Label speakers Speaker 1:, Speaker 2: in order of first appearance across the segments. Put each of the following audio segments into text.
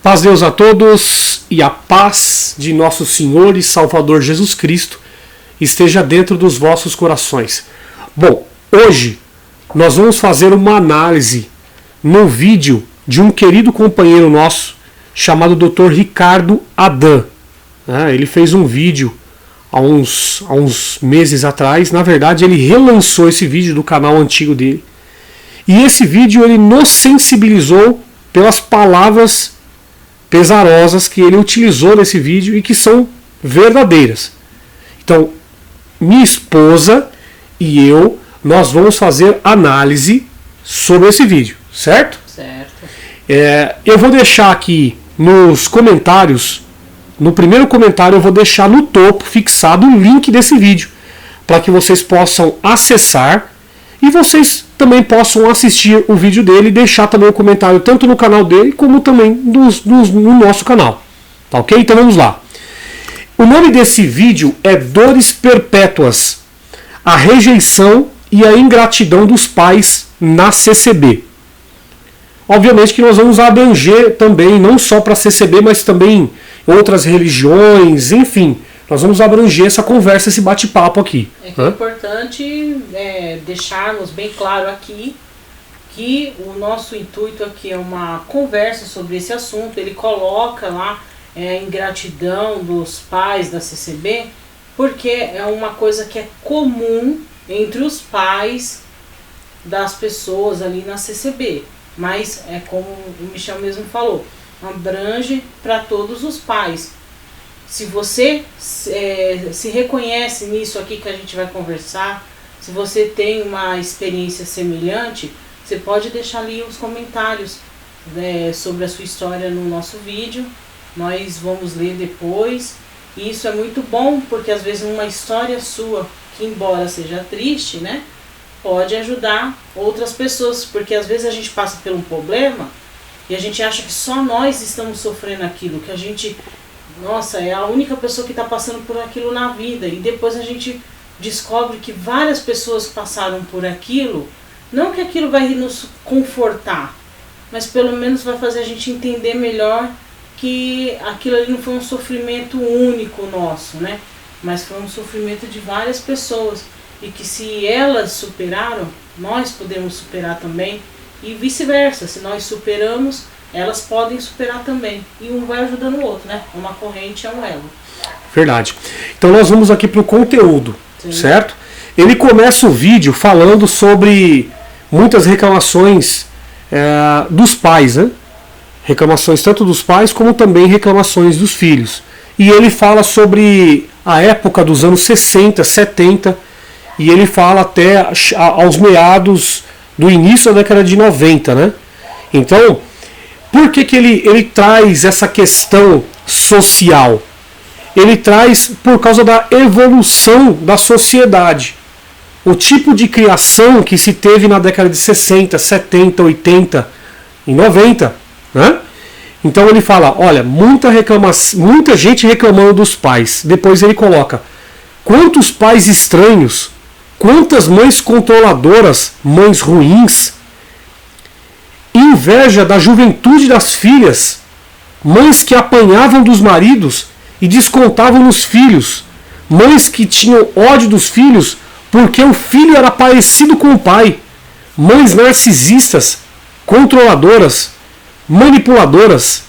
Speaker 1: Paz de Deus a todos e a paz de nosso Senhor e Salvador Jesus Cristo esteja dentro dos vossos corações. Bom, hoje nós vamos fazer uma análise no vídeo de um querido companheiro nosso chamado Dr. Ricardo Adam. Ele fez um vídeo há uns meses atrás. Na verdade, ele relançou esse vídeo do canal antigo dele. E esse vídeo ele nos sensibilizou pelas palavras pesarosas que ele utilizou nesse vídeo e que são verdadeiras. Então, minha esposa e eu, nós vamos fazer análise sobre esse vídeo, certo?
Speaker 2: Certo.
Speaker 1: Eu vou deixar aqui nos comentários, no primeiro comentário eu vou deixar no topo fixado o link desse vídeo, para que vocês possam acessar e vocês também possam assistir o vídeo dele e deixar também o comentário tanto no canal dele como também no nosso canal. Tá ok? Então vamos lá. O nome desse vídeo é Dores Perpétuas, a rejeição e a ingratidão dos pais na CCB. Obviamente que nós vamos abranger também, não só para a CCB, mas também outras religiões, enfim. Nós vamos abranger essa conversa, esse bate-papo aqui.
Speaker 2: É importante deixarmos bem claro aqui que o nosso intuito aqui é uma conversa sobre esse assunto. Ele coloca lá ingratidão dos pais da CCB, porque é uma coisa que é comum entre os pais das pessoas ali na CCB. Mas é como o Michel mesmo falou, abrange para todos os pais. Se você se reconhece nisso aqui que a gente vai conversar, se você tem uma experiência semelhante, você pode deixar ali os comentários sobre a sua história no nosso vídeo. Nós vamos ler depois. E isso é muito bom, porque às vezes uma história sua, que embora seja triste, né, pode ajudar outras pessoas. Porque às vezes a gente passa por um problema e a gente acha que só nós estamos sofrendo aquilo, que a gente... Nossa, é a única pessoa que está passando por aquilo na vida. E depois a gente descobre que várias pessoas passaram por aquilo. Não que aquilo vai nos confortar, mas pelo menos vai fazer a gente entender melhor que aquilo ali não foi um sofrimento único nosso, né? Mas foi um sofrimento de várias pessoas. E que se elas superaram, nós podemos superar também. E vice-versa, se nós superamos, elas podem superar também. E um vai ajudando o outro, né? Uma corrente é um elo.
Speaker 1: Verdade. Então nós vamos aqui para o conteúdo, sim, certo? Ele começa o vídeo falando sobre muitas reclamações dos pais, né? Reclamações tanto dos pais como também reclamações dos filhos. E ele fala sobre a época dos anos 60, 70, e ele fala até aos meados do início da década de 90, né? Então... Por que ele traz essa questão social? Ele traz por causa da evolução da sociedade. O tipo de criação que se teve na década de 60, 70, 80 e 90. Né? Então ele fala, olha, muita gente reclamando dos pais. Depois ele coloca, quantos pais estranhos, quantas mães controladoras, mães ruins, inveja da juventude das filhas, mães que apanhavam dos maridos e descontavam nos filhos, mães que tinham ódio dos filhos porque o filho era parecido com o pai, mães narcisistas, controladoras, manipuladoras,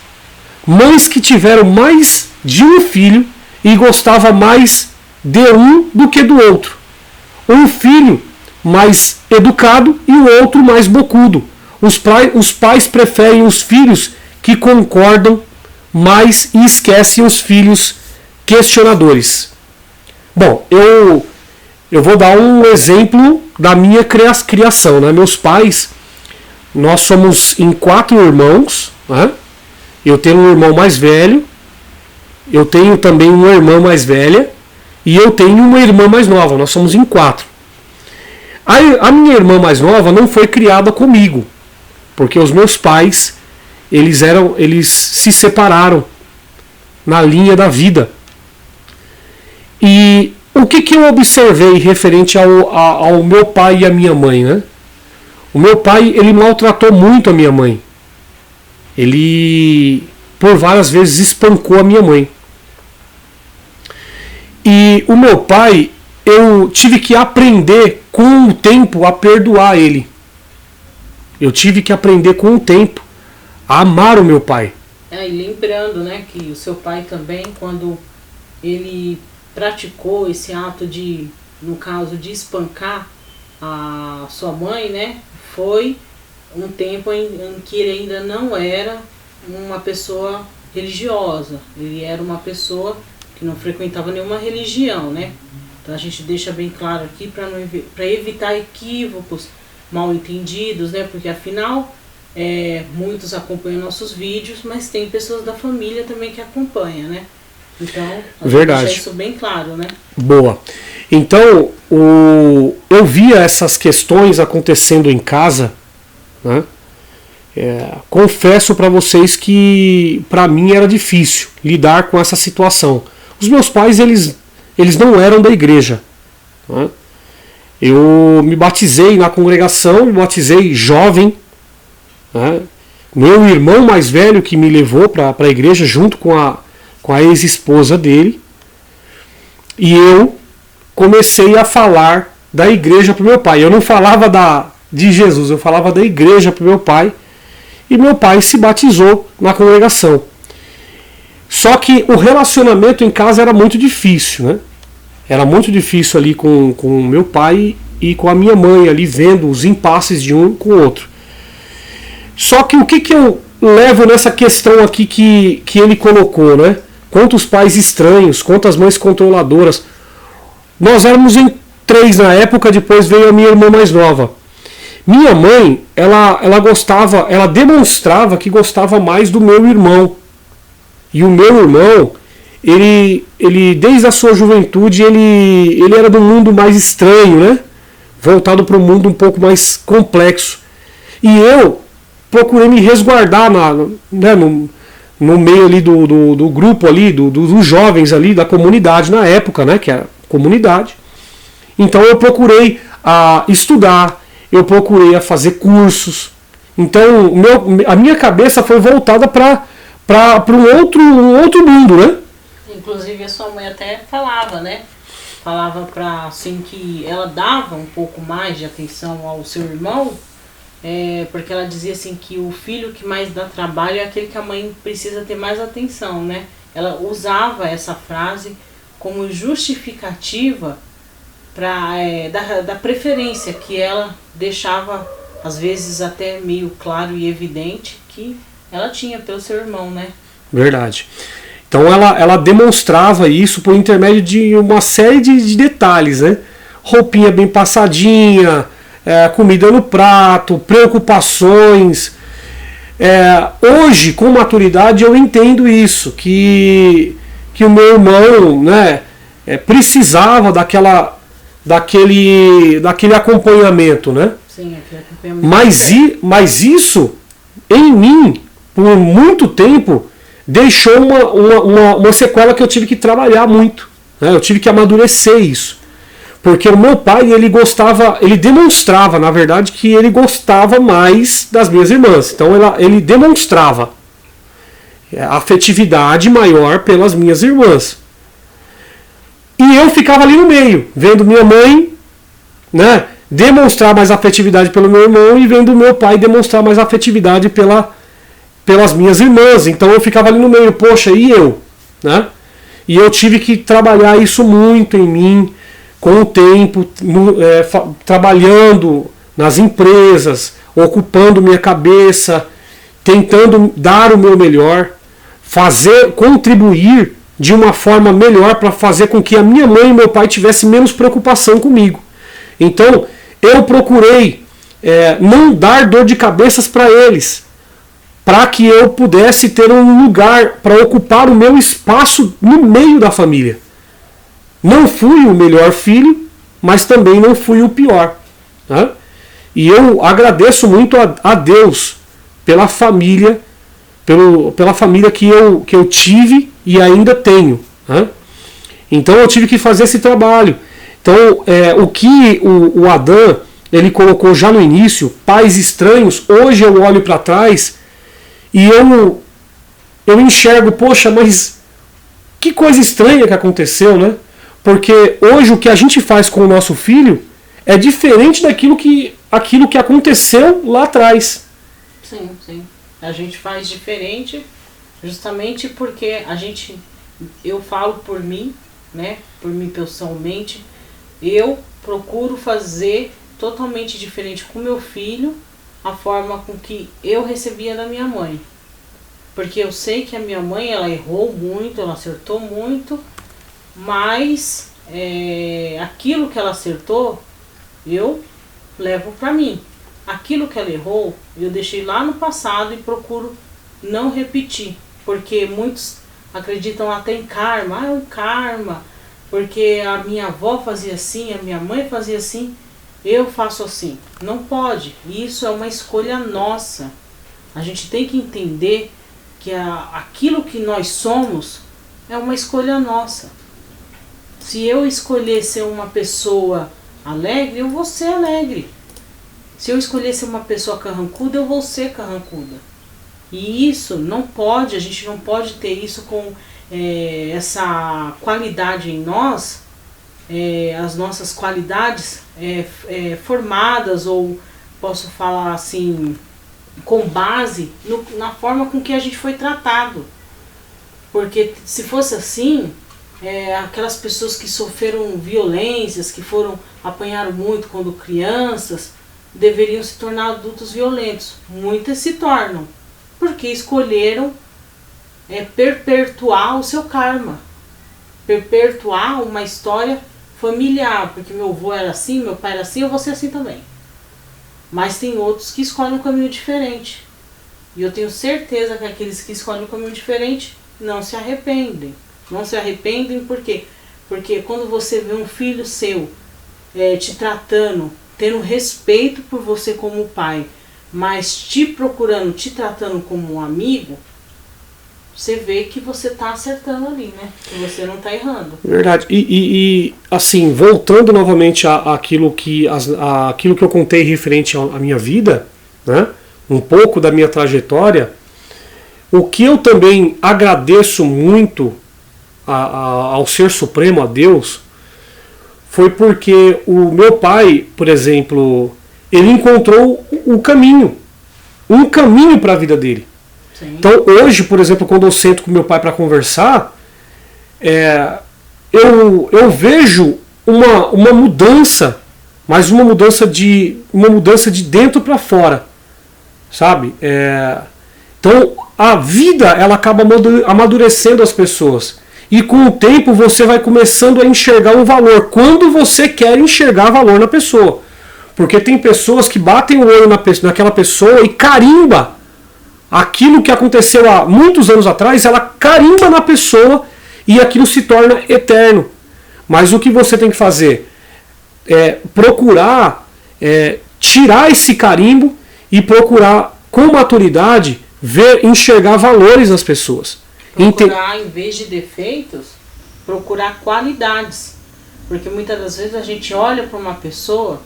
Speaker 1: mães que tiveram mais de um filho e gostavam mais de um do que do outro, um filho mais educado e o outro mais bocudo. Os pais preferem os filhos que concordam mais e esquecem os filhos questionadores. Bom, eu vou dar um exemplo da minha criação. Né? Meus pais, nós somos em 4 irmãos. Né? Eu tenho um irmão mais velho, eu tenho também uma irmã mais velha e eu tenho uma irmã mais nova. Nós somos em 4. A minha irmã mais nova não foi criada comigo. Porque os meus pais, eles se separaram na linha da vida. E o que eu observei referente ao meu pai e à minha mãe, né? O meu pai, ele maltratou muito a minha mãe. Ele por várias vezes espancou a minha mãe. E o meu pai, eu tive que aprender com o tempo a perdoar ele. Eu tive que aprender com o tempo a amar o meu pai.
Speaker 2: E lembrando, né, que o seu pai também, quando ele praticou esse ato de, no caso, de espancar a sua mãe, né, foi um tempo em que ele ainda não era uma pessoa religiosa. Ele era uma pessoa que não frequentava nenhuma religião, né? Então a gente deixa bem claro aqui para evitar equívocos, mal entendidos, né? Porque afinal muitos acompanham nossos vídeos, mas tem pessoas da família também que acompanham, né? Então,
Speaker 1: verdade,
Speaker 2: deixa isso bem claro, né?
Speaker 1: Boa. Então, eu via essas questões acontecendo em casa, né? Confesso para vocês que para mim era difícil lidar com essa situação. Os meus pais, eles não eram da igreja, né? Eu me batizei na congregação, me batizei jovem, né? Meu irmão mais velho que me levou para a igreja junto com a ex-esposa dele, e eu comecei a falar da igreja para o meu pai. Eu não falava de Jesus, eu falava da igreja para o meu pai, e meu pai se batizou na congregação. Só que o relacionamento em casa era muito difícil, né? Era muito difícil ali com o meu pai e com a minha mãe, ali vendo os impasses de um com o outro. Só que o que eu levo nessa questão aqui que ele colocou, né? Quantos pais estranhos, quantas mães controladoras. Nós éramos em 3 na época, depois veio a minha irmã mais nova. Minha mãe, ela demonstrava que gostava mais do meu irmão. E o meu irmão, ele desde a sua juventude, ele era do mundo mais estranho, né? Voltado para um mundo um pouco mais complexo. E eu procurei me resguardar no meio ali do grupo ali, dos jovens ali, da comunidade na época, né? Que era a comunidade. Então eu procurei estudar, eu procurei a fazer cursos. Então a minha cabeça foi voltada para um outro mundo, né?
Speaker 2: Inclusive a sua mãe até falava, né? Falava para assim que ela dava um pouco mais de atenção ao seu irmão, porque ela dizia assim que o filho que mais dá trabalho é aquele que a mãe precisa ter mais atenção, né? Ela usava essa frase como justificativa da preferência que ela deixava, às vezes até meio claro e evidente, que ela tinha pelo seu irmão, né?
Speaker 1: Verdade. Então ela demonstrava isso por intermédio de uma série de detalhes, né? Roupinha bem passadinha, comida no prato, preocupações. Hoje, com maturidade, eu entendo isso, que o meu irmão, né, precisava daquele acompanhamento, né?
Speaker 2: Sim, aquele acompanhamento.
Speaker 1: Mas isso, em mim, por muito tempo, deixou uma sequela que eu tive que trabalhar muito, né? Eu tive que amadurecer isso. Porque o meu pai, ele demonstrava, na verdade, que ele gostava mais das minhas irmãs. Então ele demonstrava afetividade maior pelas minhas irmãs. E eu ficava ali no meio, vendo minha mãe, né, demonstrar mais afetividade pelo meu irmão e vendo meu pai demonstrar mais afetividade pelas minhas irmãs. Então eu ficava ali no meio, poxa, e eu? Né? E eu tive que trabalhar isso muito em mim, com o tempo, trabalhando nas empresas, ocupando minha cabeça, tentando dar o meu melhor, contribuir de uma forma melhor para fazer com que a minha mãe e meu pai tivessem menos preocupação comigo. Então eu procurei não dar dor de cabeças para eles, para que eu pudesse ter um lugar para ocupar o meu espaço no meio da família. Não fui o melhor filho, mas também não fui o pior, né? E eu agradeço muito a Deus pela família, pela família que eu tive e ainda tenho, né? Então eu tive que fazer esse trabalho. Então o que o Adam ele colocou já no início, pais estranhos, hoje eu olho para trás e eu enxergo, poxa, mas que coisa estranha que aconteceu, né? Porque hoje o que a gente faz com o nosso filho é diferente daquilo que aconteceu lá atrás.
Speaker 2: Sim, sim. A gente faz diferente justamente porque eu falo por mim, né? Por mim pessoalmente, eu procuro fazer totalmente diferente com meu filho a forma com que eu recebia da minha mãe. Porque eu sei que a minha mãe, ela errou muito, ela acertou muito, mas aquilo que ela acertou, eu levo pra mim. Aquilo que ela errou, eu deixei lá no passado e procuro não repetir. Porque muitos acreditam até em karma. É um karma, porque a minha avó fazia assim, a minha mãe fazia assim, eu faço assim. Não pode. Isso é uma escolha nossa. A gente tem que entender que aquilo que nós somos é uma escolha nossa. Se eu escolher ser uma pessoa alegre, eu vou ser alegre. Se eu escolher ser uma pessoa carrancuda, eu vou ser carrancuda. E isso não pode, a gente não pode ter isso com essa qualidade em nós, as nossas qualidades formadas, ou posso falar assim, com base na forma com que a gente foi tratado. Porque se fosse assim, aquelas pessoas que sofreram violências, que apanharam muito quando crianças, deveriam se tornar adultos violentos. Muitas se tornam, porque escolheram perpetuar o seu karma, perpetuar uma história familiar, porque meu avô era assim, meu pai era assim, eu vou ser assim também. Mas tem outros que escolhem um caminho diferente. E eu tenho certeza que aqueles que escolhem um caminho diferente não se arrependem. Não se arrependem por quê? Porque quando você vê um filho seu te tratando, tendo respeito por você como pai, mas te procurando, te tratando como um amigo, você vê que você está acertando ali, né? Que você não está errando.
Speaker 1: Verdade. E assim, voltando novamente àquilo que eu contei referente à minha vida, né? Um pouco da minha trajetória, o que eu também agradeço muito ao Ser Supremo, a Deus, foi porque o meu pai, por exemplo, ele encontrou um caminho para a vida dele.
Speaker 2: Sim.
Speaker 1: Então hoje, por exemplo, quando eu sento com meu pai para conversar, eu vejo uma mudança, mas uma mudança de dentro para fora, sabe? Então a vida, ela acaba amadurecendo as pessoas. E com o tempo você vai começando a enxergar um valor, quando você quer enxergar valor na pessoa. Porque tem pessoas que batem o olho naquela pessoa e carimba aquilo que aconteceu há muitos anos atrás, ela carimba na pessoa e aquilo se torna eterno. Mas o que você tem que fazer é procurar tirar esse carimbo e procurar, com maturidade, enxergar valores nas pessoas.
Speaker 2: Procurar, em vez de defeitos, procurar qualidades. Porque muitas das vezes a gente olha para uma pessoa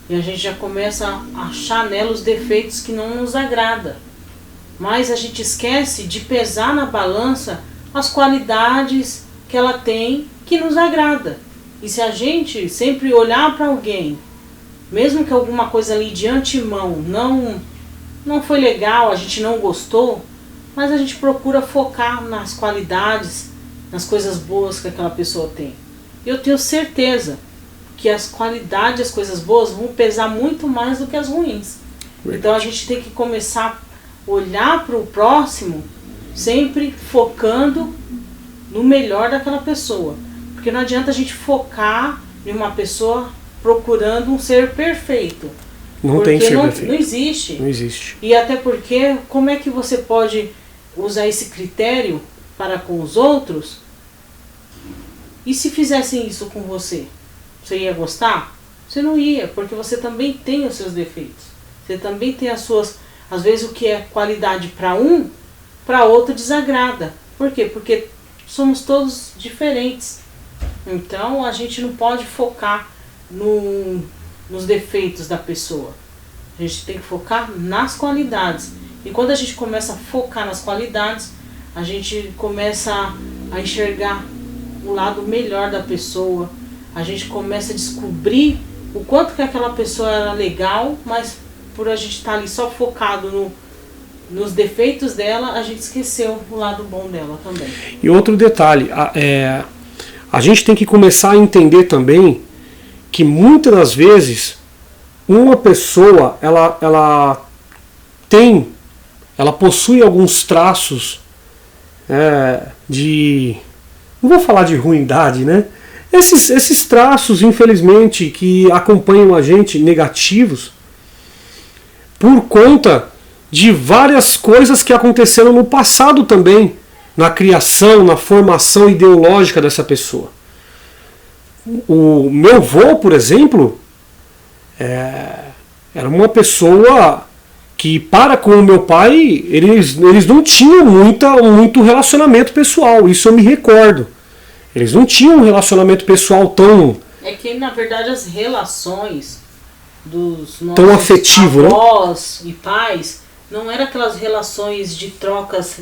Speaker 2: e a gente já começa a achar nela os defeitos que não nos agrada. Mas a gente esquece de pesar na balança as qualidades que ela tem que nos agrada. E se a gente sempre olhar para alguém, mesmo que alguma coisa ali de antemão não foi legal, a gente não gostou, mas a gente procura focar nas qualidades, nas coisas boas que aquela pessoa tem. Eu tenho certeza que as qualidades, as coisas boas vão pesar muito mais do que as ruins. Então a gente tem que começar a olhar para o próximo sempre focando no melhor daquela pessoa. Porque não adianta a gente focar em uma pessoa procurando um ser perfeito.
Speaker 1: Não tem ser perfeito.
Speaker 2: Não existe.
Speaker 1: Não existe.
Speaker 2: E até porque, como é que você pode usar esse critério para com os outros? E se fizessem isso com você? Você ia gostar? Você não ia, porque você também tem os seus defeitos. Você também tem as suas... Às vezes o que é qualidade para um, para outro desagrada. Por quê? Porque somos todos diferentes. Então a gente não pode focar nos defeitos da pessoa. A gente tem que focar nas qualidades. E quando a gente começa a focar nas qualidades, a gente começa a enxergar o lado melhor da pessoa, a gente começa a descobrir o quanto que aquela pessoa era legal, mas por a gente estar ali só focado nos defeitos dela, a gente esqueceu o lado bom dela também.
Speaker 1: E outro detalhe, a gente tem que começar a entender também que muitas das vezes uma pessoa ela possui alguns traços não vou falar de ruindade, né? Esses traços, infelizmente, que acompanham a gente, negativos, por conta de várias coisas que aconteceram no passado também, na criação, na formação ideológica dessa pessoa. O meu avô, por exemplo, era uma pessoa que, para com o meu pai, eles não tinham muito relacionamento pessoal, isso eu me recordo. Eles não tinham um relacionamento pessoal tão...
Speaker 2: É que, na verdade, as relações dos nossos
Speaker 1: tão afetivo,
Speaker 2: avós, né, e pais, não eram aquelas relações de trocas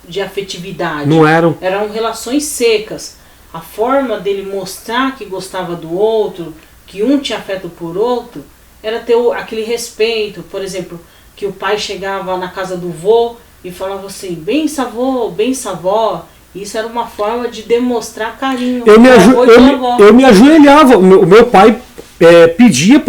Speaker 2: de afetividade.
Speaker 1: Não eram.
Speaker 2: Eram relações secas. A forma dele mostrar que gostava do outro, que um tinha afeto por outro, era ter aquele respeito. Por exemplo, que o pai chegava na casa do vô e falava assim, bença vô, bença avó. Isso era uma forma de demonstrar carinho.
Speaker 1: Eu me ajoelhava. O meu pai pedia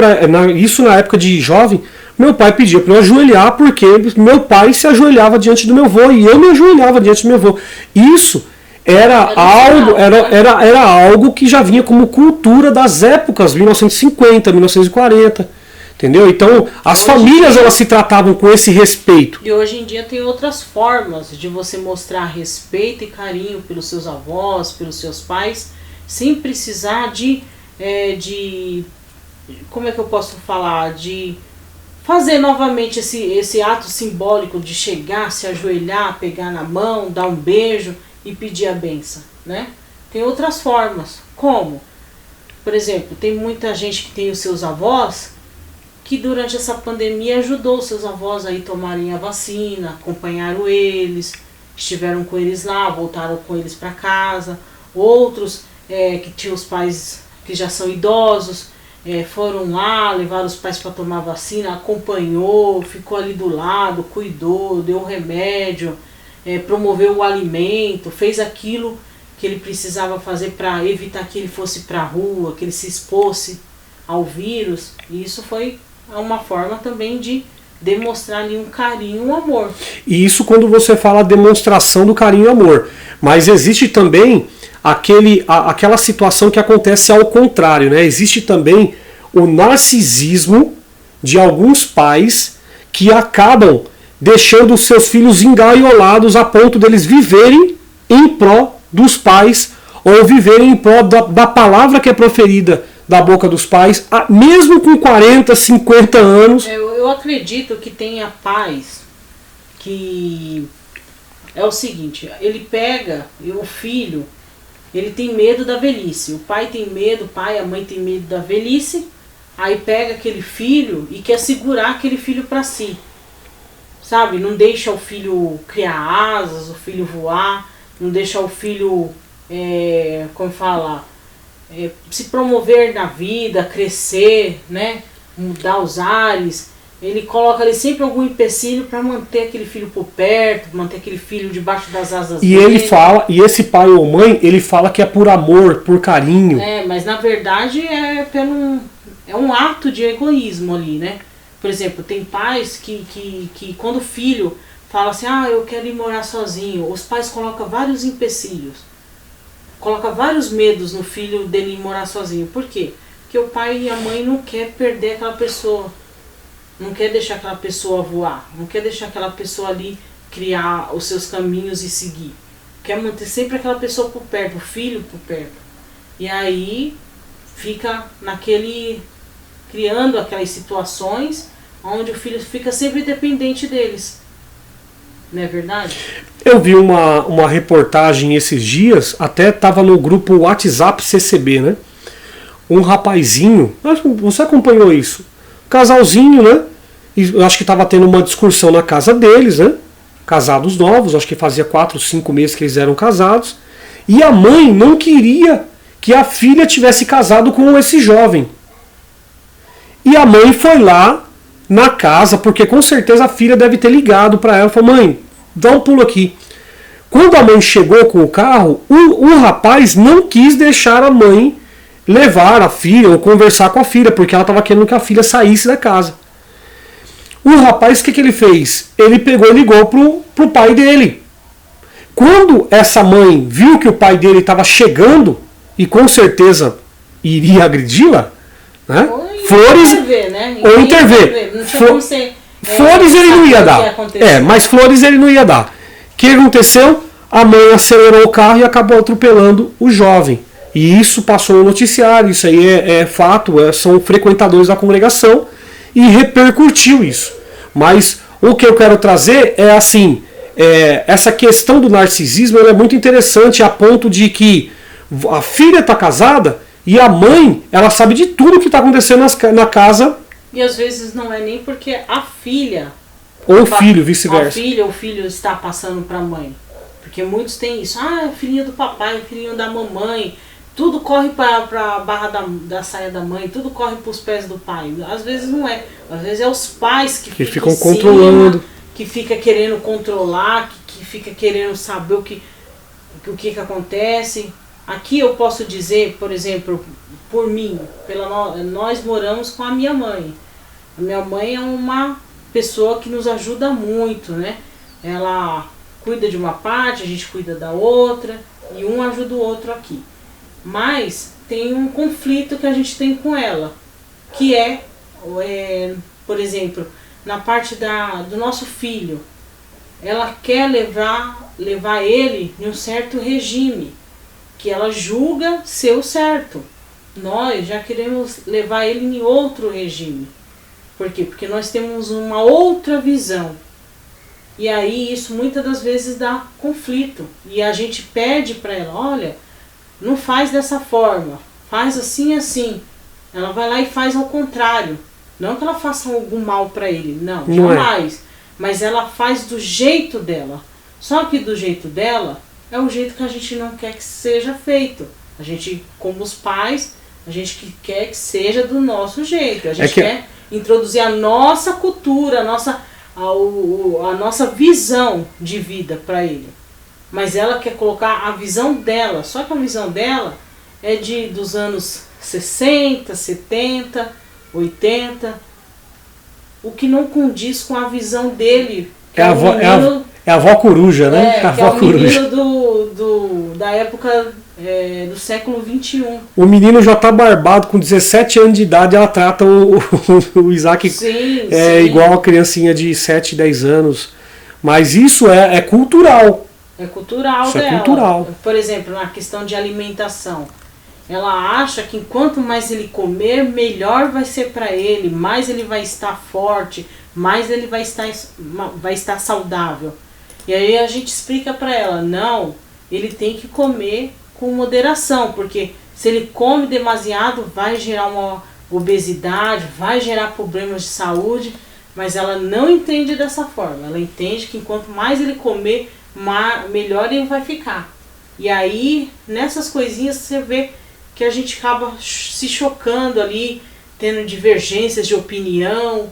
Speaker 1: isso na época de jovem. Meu pai pedia para eu ajoelhar porque meu pai se ajoelhava diante do meu avô e eu me ajoelhava diante do meu avô. Isso era algo que já vinha como cultura das épocas 1950, 1940. Entendeu? Então, as famílias elas se tratavam com esse respeito.
Speaker 2: E hoje em dia tem outras formas de você mostrar respeito e carinho pelos seus avós, pelos seus pais, sem precisar de como é que eu posso falar? De fazer novamente esse ato simbólico de chegar, se ajoelhar, pegar na mão, dar um beijo e pedir a bênção, né? Tem outras formas. Como? Por exemplo, tem muita gente que tem os seus avós que durante essa pandemia ajudou seus avós a ir tomarem a vacina, acompanharam eles, estiveram com eles lá, voltaram com eles para casa. Outros que tinham os pais que já são idosos, foram lá, levaram os pais para tomar vacina, acompanhou, ficou ali do lado, cuidou, deu remédio, promoveu o alimento, fez aquilo que ele precisava fazer para evitar que ele fosse para a rua, que ele se expôsse ao vírus. E isso foi uma forma também de demonstrar ali um carinho, um amor.
Speaker 1: E isso quando você fala demonstração do carinho e amor. Mas existe também aquela situação que acontece ao contrário, né? Existe também o narcisismo de alguns pais que acabam deixando os seus filhos engaiolados a ponto deles viverem em pró dos pais ou viverem em pró da palavra que é proferida da boca dos pais, mesmo com 40, 50 anos.
Speaker 2: Eu acredito que tenha pais que é o seguinte, ele pega o filho, ele tem medo da velhice, o pai tem medo, a mãe tem medo da velhice, aí pega aquele filho e quer segurar aquele filho para si, sabe? Não deixa o filho criar asas, o filho voar, não deixa o filho, se promover na vida, crescer, né? Mudar os ares. Ele coloca ali sempre algum empecilho para manter aquele filho por perto, manter aquele filho debaixo das asas dele.
Speaker 1: Ele fala, e esse pai ou mãe, ele fala que é por amor, por carinho.
Speaker 2: Mas na verdade é um ato de egoísmo ali, né? Por exemplo, tem pais que quando o filho fala assim, eu quero ir morar sozinho, os pais colocam vários empecilhos. Coloca vários medos no filho dele ir morar sozinho. Por quê? Porque o pai e a mãe não quer perder aquela pessoa. Não quer deixar aquela pessoa voar. Não quer deixar aquela pessoa ali criar os seus caminhos e seguir. Quer manter sempre aquela pessoa por perto, o filho por perto. E aí fica criando aquelas situações onde o filho fica sempre dependente deles. Não é verdade?
Speaker 1: Eu vi uma reportagem esses dias, até estava no grupo WhatsApp CCB, né? Um rapazinho, você acompanhou isso? Casalzinho, né? E eu acho que estava tendo uma discussão na casa deles, né? casados novos, acho que fazia 4, 5 meses que eles eram casados, e a mãe não queria que a filha tivesse casado com esse jovem. E a mãe foi lá na casa, porque com certeza a filha deve ter ligado para ela, falou: mãe, dá um pulo aqui. Quando a mãe chegou com o carro, o rapaz não quis deixar a mãe levar a filha ou conversar com a filha, porque ela estava querendo que a filha saísse da casa. O rapaz, o que ele fez? Ele pegou e ligou pro pai dele. Quando essa mãe viu que o pai dele estava chegando, e com certeza iria agredi-la, né? Flores
Speaker 2: interver, né?
Speaker 1: Ou interver. Flores ele não ia dar. Mas flores ele não ia dar. O que aconteceu? A mãe acelerou o carro e acabou atropelando o jovem. E isso passou no noticiário, isso aí é fato, são frequentadores da congregação e repercutiu isso. Mas o que eu quero trazer é assim, essa questão do narcisismo ela é muito interessante a ponto de que a filha está casada e a mãe ela sabe de tudo que está acontecendo na casa.
Speaker 2: E às vezes não é nem porque a filha
Speaker 1: ou o filho, vice-versa.
Speaker 2: A filha ou o filho está passando para a mãe. Porque muitos têm isso. Ah, é filhinho do papai, filhinho da mamãe. Tudo corre para a barra da saia da mãe, tudo corre para os pés do pai. Às vezes não é. Às vezes é os pais que ficam controlando. Que fica querendo controlar, que fica querendo saber o que acontece. Aqui eu posso dizer, por exemplo, por mim, nós moramos com a minha mãe. A minha mãe é uma pessoa que nos ajuda muito, né? Ela cuida de uma parte, a gente cuida da outra, e um ajuda o outro aqui. Mas tem um conflito que a gente tem com ela, que por exemplo, na parte do nosso filho. Ela quer levar ele em um certo regime, que ela julga ser o certo. Nós já queremos levar ele em outro regime. Por quê? Porque nós temos uma outra visão. E aí isso muitas das vezes dá conflito. E a gente pede para ela, olha, não faz dessa forma, faz assim assim. Ela vai lá e faz ao contrário. Não que ela faça algum mal para ele, não, jamais. Mas ela faz do jeito dela. Só que do jeito dela é o jeito que a gente não quer que seja feito. A gente, como os pais, a gente quer que seja do nosso jeito. A gente quer introduzir a nossa cultura, a nossa visão de vida para ele. Mas ela quer colocar a visão dela. Só que a visão dela é dos anos 60, 70, 80. O que não condiz com a visão dele.
Speaker 1: É a avó coruja, né?
Speaker 2: A avó coruja. Da época do século XXI.
Speaker 1: O menino já está barbado, com 17 anos de idade, ela trata o Isaac
Speaker 2: sim.
Speaker 1: Igual a criancinha de 7, 10 anos. Mas isso é cultural.
Speaker 2: É cultural
Speaker 1: isso
Speaker 2: dela.
Speaker 1: É cultural.
Speaker 2: Por exemplo, na questão de alimentação. Ela acha que enquanto mais ele comer, melhor vai ser para ele, mais ele vai estar forte, mais ele vai estar saudável. E aí a gente explica para ela, não, ele tem que comer com moderação, porque se ele come demasiado vai gerar uma obesidade, vai gerar problemas de saúde, mas ela não entende dessa forma. Ela entende que enquanto mais ele comer, melhor ele vai ficar. E aí, nessas coisinhas, você vê que a gente acaba se chocando ali, tendo divergências de opinião,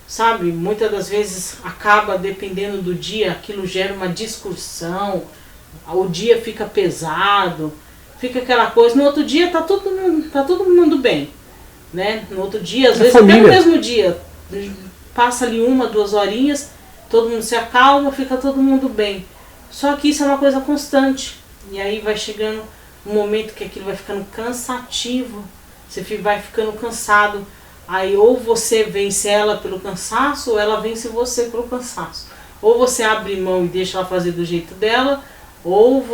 Speaker 2: sabe? Muitas das vezes acaba, dependendo do dia, aquilo gera uma discussão, o dia fica pesado, fica aquela coisa. No outro dia tá todo mundo bem, né? No outro dia, às vezes até no mesmo dia, passa ali 1, 2 horinhas, todo mundo se acalma, fica todo mundo bem. Só que isso é uma coisa constante. E aí vai chegando um momento que aquilo vai ficando cansativo. Você vai ficando cansado. Aí ou você vence ela pelo cansaço, ou ela vence você pelo cansaço. Ou você abre mão e deixa ela fazer do jeito dela, ou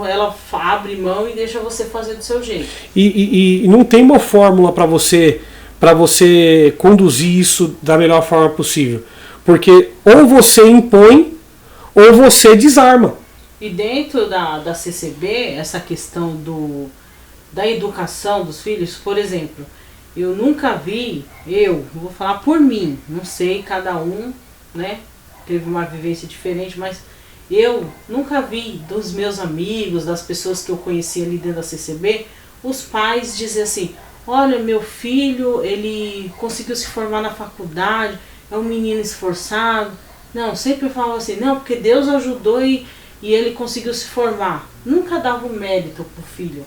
Speaker 2: ela abre mão e deixa você fazer do seu jeito.
Speaker 1: E não tem uma fórmula para você conduzir isso da melhor forma possível. Porque ou você impõe, ou você desarma.
Speaker 2: E dentro da CCB, essa questão da educação dos filhos, por exemplo, eu nunca vi, vou falar por mim, não sei, cada um, né, teve uma vivência diferente, mas eu nunca vi dos meus amigos, das pessoas que eu conheci ali dentro da CCB, os pais dizer assim, olha, meu filho, ele conseguiu se formar na faculdade, é um menino esforçado. Não, sempre falavam assim, não, porque Deus ajudou e ele conseguiu se formar. Nunca dava um mérito pro filho.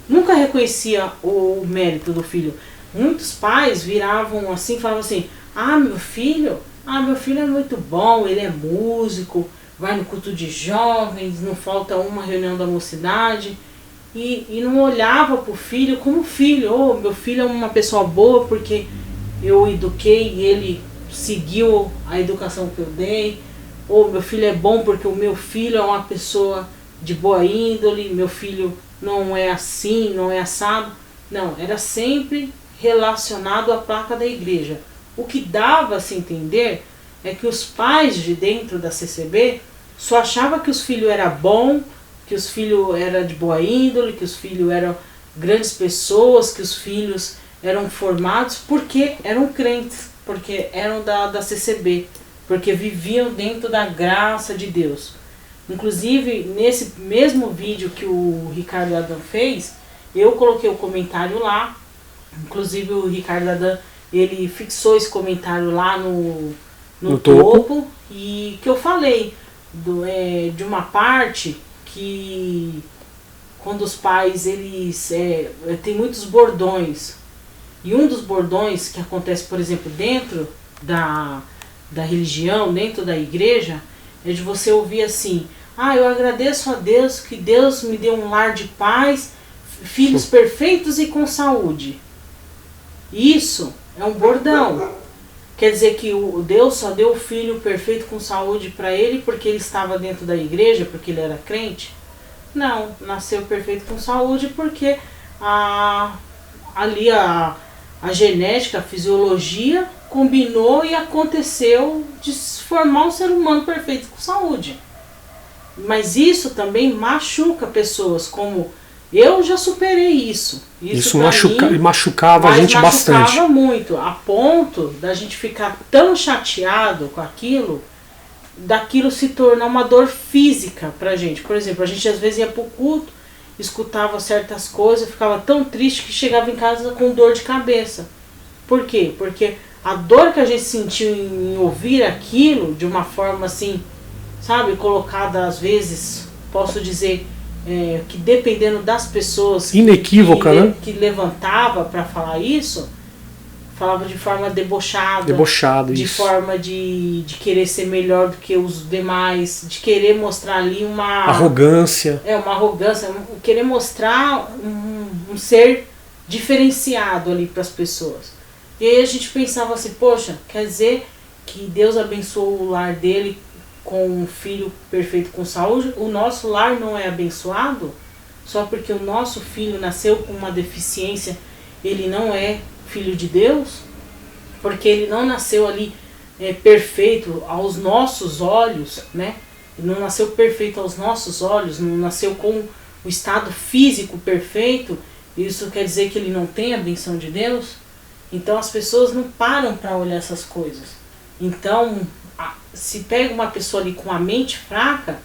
Speaker 2: Nunca reconhecia o mérito do filho. Muitos pais viravam assim e falavam assim, meu filho é muito bom, ele é músico, vai no culto de jovens, não falta uma reunião da mocidade. E não olhava para o filho como filho. Meu filho é uma pessoa boa porque eu eduquei e ele seguiu a educação que eu dei. Meu filho é bom porque o meu filho é uma pessoa de boa índole, meu filho não é assim, não é assado. Não, era sempre relacionado à placa da igreja. O que dava a se entender é que os pais de dentro da CCB só achavam que os filhos eram bons, que os filhos eram de boa índole, que os filhos eram grandes pessoas, que os filhos eram formados porque eram crentes, porque eram da CCB, porque viviam dentro da graça de Deus. Inclusive, nesse mesmo vídeo que o Ricardo Adam fez, eu coloquei o comentário lá. Inclusive o Ricardo Adam, ele fixou esse comentário lá no topo. E que eu falei de uma parte que quando os pais, eles tem muitos bordões. E um dos bordões que acontece, por exemplo, dentro da religião, dentro da igreja, é de você ouvir assim, eu agradeço a Deus que Deus me deu um lar de paz, filhos perfeitos e com saúde. Isso é um bordão. Quer dizer que o Deus só deu o filho perfeito com saúde para ele porque ele estava dentro da igreja, porque ele era crente? Não, nasceu perfeito com saúde porque ali a genética, a fisiologia combinou e aconteceu de se formar um ser humano perfeito com saúde. Mas isso também machuca pessoas, como eu já superei isso. Isso
Speaker 1: machucava a gente bastante.
Speaker 2: Machucava muito, a ponto da gente ficar tão chateado com aquilo, daquilo se tornar uma dor física pra gente. Por exemplo, a gente às vezes ia pro culto, escutava certas coisas, ficava tão triste que chegava em casa com dor de cabeça. Por quê? Porque a dor que a gente sentiu em ouvir aquilo de uma forma assim, sabe, colocada às vezes, posso dizer, que dependendo das pessoas
Speaker 1: inequívoca, né?
Speaker 2: Que levantava para falar isso, falava de forma debochada, de
Speaker 1: isso.
Speaker 2: forma de querer ser melhor do que os demais, de querer mostrar ali uma
Speaker 1: arrogância.
Speaker 2: Uma arrogância, querer mostrar um ser diferenciado ali para as pessoas. E aí a gente pensava assim, poxa, quer dizer que Deus abençoou o lar dele com um filho perfeito com saúde, o nosso lar não é abençoado? Só porque o nosso filho nasceu com uma deficiência, ele não é filho de Deus? Porque ele não nasceu ali perfeito aos nossos olhos, né? Ele não nasceu perfeito aos nossos olhos, não nasceu com o estado físico perfeito, isso quer dizer que ele não tem a benção de Deus? Então as pessoas não param para olhar essas coisas. Então, se pega uma pessoa ali com a mente fraca,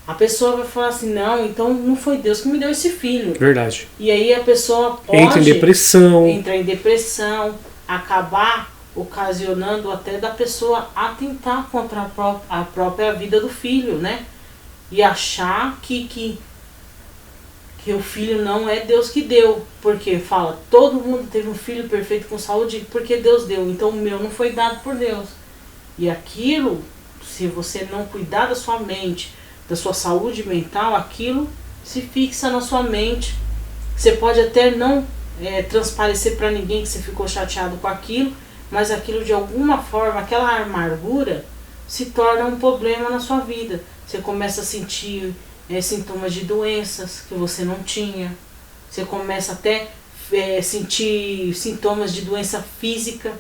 Speaker 2: a pessoa vai falar assim, não, então não foi Deus que me deu esse filho.
Speaker 1: Verdade.
Speaker 2: E aí a pessoa pode
Speaker 1: entrar em
Speaker 2: depressão, acabar ocasionando até da pessoa atentar contra a própria vida do filho, né? E achar que o filho não é Deus que deu. Porque fala, todo mundo teve um filho perfeito com saúde porque Deus deu, então o meu não foi dado por Deus. E aquilo, se você não cuidar da sua mente, da sua saúde mental, aquilo se fixa na sua mente. Você pode até não transparecer para ninguém que você ficou chateado com aquilo, mas aquilo de alguma forma, aquela amargura, se torna um problema na sua vida. Você começa a sentir sintomas de doenças que você não tinha. Você começa até sentir sintomas de doença física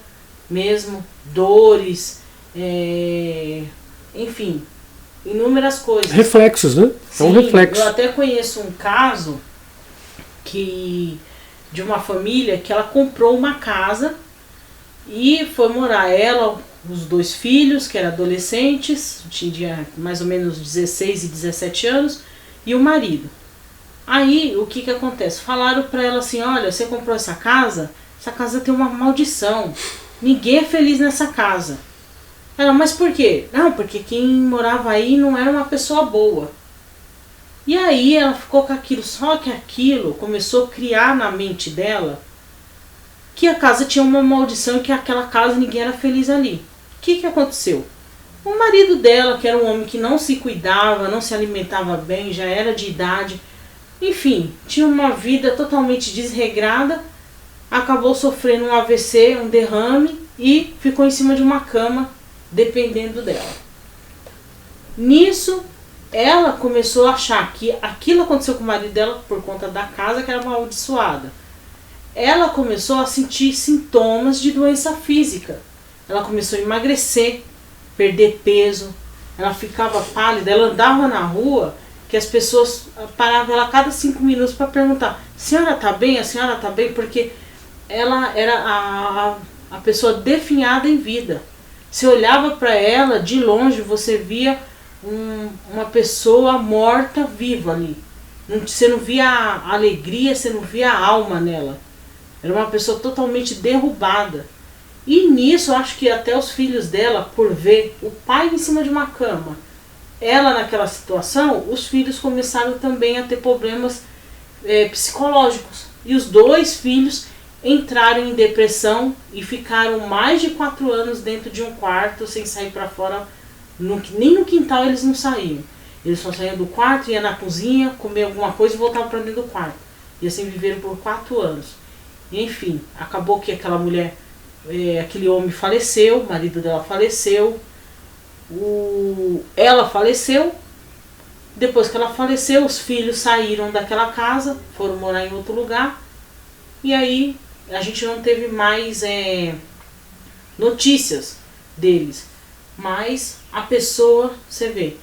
Speaker 2: mesmo, dores, enfim, inúmeras coisas.
Speaker 1: Reflexos, né?
Speaker 2: Sim,
Speaker 1: é um reflexo.
Speaker 2: Eu até conheço um caso de uma família que ela comprou uma casa e foi morar ela, os 2 filhos, que eram adolescentes, tinha mais ou menos 16 e 17 anos, e o marido. Aí, o que acontece? Falaram para ela assim, olha, você comprou essa casa tem uma maldição. Ninguém é feliz nessa casa. Ela, mas por quê? Não, porque quem morava aí não era uma pessoa boa. E aí ela ficou com aquilo, só que aquilo começou a criar na mente dela que a casa tinha uma maldição e que aquela casa ninguém era feliz ali. O que aconteceu? O marido dela, que era um homem que não se cuidava, não se alimentava bem, já era de idade, enfim, tinha uma vida totalmente desregrada, acabou sofrendo um AVC, um derrame e ficou em cima de uma cama dependendo dela. Nisso, ela começou a achar que aquilo aconteceu com o marido dela por conta da casa que era amaldiçoada. Ela começou a sentir sintomas de doença física. Ela começou a emagrecer, perder peso, ela ficava pálida, ela andava na rua que as pessoas paravam ela a cada 5 minutos para perguntar, a senhora tá bem? A senhora tá bem? Porque ela era a pessoa definhada em vida. Você olhava para ela, de longe você via uma pessoa morta viva ali. Você não via a alegria, você não via a alma nela. Era uma pessoa totalmente derrubada. E nisso, eu acho que até os filhos dela, por ver o pai em cima de uma cama, ela naquela situação, os filhos começaram também a ter problemas psicológicos. E os 2 filhos entraram em depressão e ficaram mais de 4 anos dentro de um quarto, sem sair para fora, nem no quintal eles não saíam. Eles só saíam do quarto, iam na cozinha, comer alguma coisa e voltavam para dentro do quarto. E assim viveram por 4 anos. E, enfim, acabou que aquela mulher, aquele homem faleceu, o marido dela faleceu, ela faleceu. Depois que ela faleceu, os filhos saíram daquela casa, foram morar em outro lugar. E aí a gente não teve mais notícias deles. Mas a pessoa, você vê,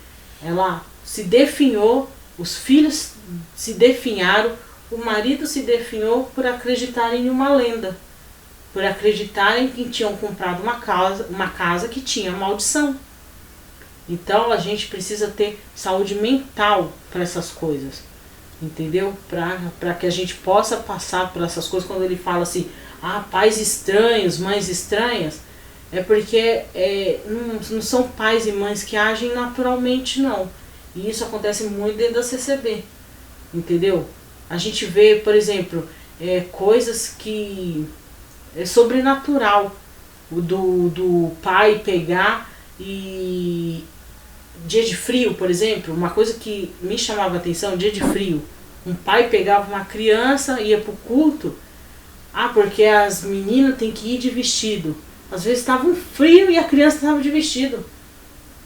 Speaker 2: ela se definhou, os filhos se definharam, o marido se definhou por acreditarem em uma lenda, por acreditarem que tinham comprado uma casa que tinha maldição. Então a gente precisa ter saúde mental para essas coisas, entendeu? Para que a gente possa passar por essas coisas. Quando ele fala assim, pais estranhos, mães estranhas, é porque não são pais e mães que agem naturalmente, não. E isso acontece muito dentro da CCB, entendeu? A gente vê, por exemplo, coisas que é sobrenatural, do pai pegar e... Dia de frio, por exemplo, uma coisa que me chamava a atenção, dia de frio, um pai pegava uma criança, ia pro culto, porque as meninas têm que ir de vestido. Às vezes estava um frio e a criança estava de vestido.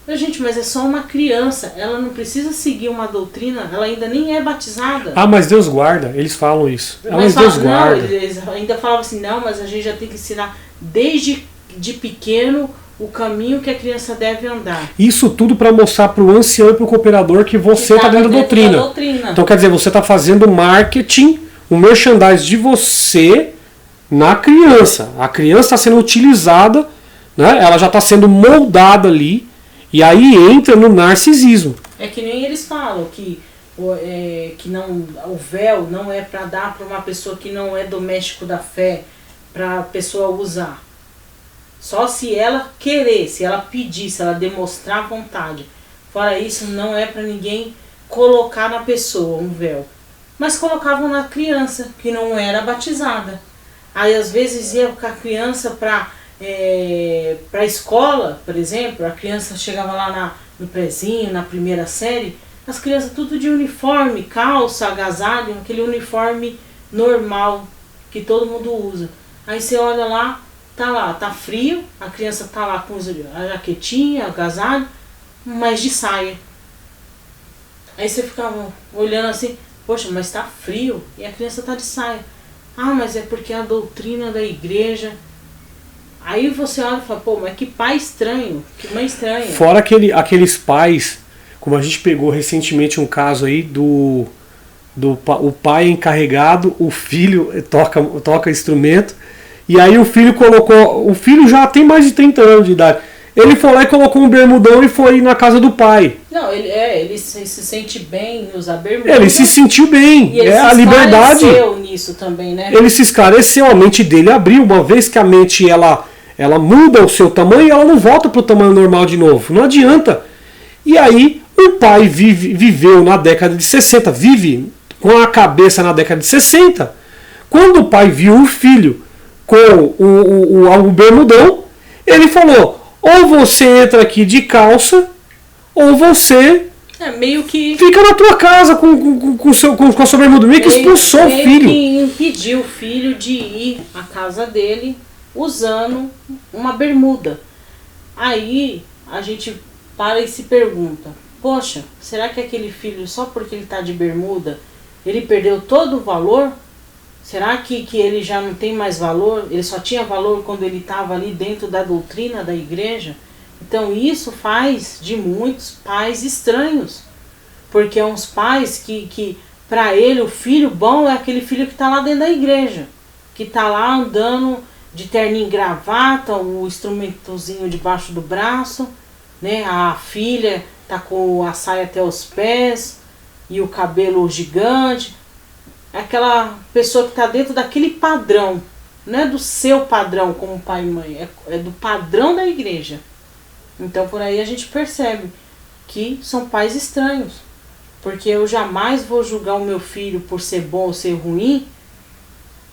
Speaker 2: Gente, mas é só uma criança, ela não precisa seguir uma doutrina, ela ainda nem é batizada.
Speaker 1: Mas Deus guarda, eles falam isso. Mas Deus guarda.
Speaker 2: Não, eles ainda falavam assim, não, mas a gente já tem que ensinar desde de pequeno o caminho que a criança deve andar.
Speaker 1: Isso tudo para mostrar para o ancião e para o cooperador que você está dentro da doutrina. Então quer dizer, você está fazendo marketing, o merchandise de você na criança. A criança está sendo utilizada, né? Ela já está sendo moldada ali. E aí entra no narcisismo.
Speaker 2: É que nem eles falam que o véu não é para dar para uma pessoa que não é doméstico da fé, para a pessoa usar. Só se ela querer, se ela pedir, se ela demonstrar vontade. Fora isso, não é para ninguém colocar na pessoa um véu. Mas colocavam na criança, que não era batizada. Aí às vezes ia com a criança para a escola, por exemplo, a criança chegava lá no prezinho, na primeira série, as crianças tudo de uniforme, calça, agasalho, aquele uniforme normal que todo mundo usa. Aí você olha lá, tá frio, a criança tá lá com a jaquetinha, agasalho, mas de saia. Aí você ficava olhando assim, poxa, mas tá frio e a criança tá de saia. Mas é porque a doutrina da igreja. Aí você olha e fala, mas que pai estranho, que mãe estranha.
Speaker 1: Fora aqueles pais, como a gente pegou recentemente um caso aí o pai encarregado, o filho toca instrumento, e aí o filho já tem mais de 30 anos de idade. Ele foi lá e colocou um bermudão e foi na casa do pai.
Speaker 2: Não, ele se sente bem em usar bermuda.
Speaker 1: Ele se sentiu bem.
Speaker 2: E ele se
Speaker 1: a liberdade.
Speaker 2: Nisso também, né?
Speaker 1: Ele se esclareceu, a mente dele abriu. Uma vez que a mente ela muda o seu tamanho, ela não volta para o tamanho normal de novo. Não adianta. E aí o pai viveu na década de 60, vive com a cabeça na década de 60. Quando o pai viu o filho com o bermudão, ele falou: ou você entra aqui de calça, ou você
Speaker 2: meio que
Speaker 1: fica na tua casa com a sua bermuda. Meio que expulsou o filho.
Speaker 2: Que impediu o filho de ir à casa dele usando uma bermuda. Aí a gente para e se pergunta: poxa, será que aquele filho, só porque ele está de bermuda, ele perdeu todo o valor? Será que ele já não tem mais valor? Ele só tinha valor quando ele estava ali dentro da doutrina da igreja? Então isso faz de muitos pais estranhos. Porque é uns pais que para ele, o filho bom é aquele filho que está lá dentro da igreja. Que está lá andando de terninho e gravata, o instrumentozinho debaixo do braço, né? A filha está com a saia até os pés e o cabelo gigante. Aquela pessoa que está dentro daquele padrão, não é do seu padrão como pai e mãe, é do padrão da igreja. Então por aí a gente percebe que são pais estranhos, porque eu jamais vou julgar o meu filho por ser bom ou ser ruim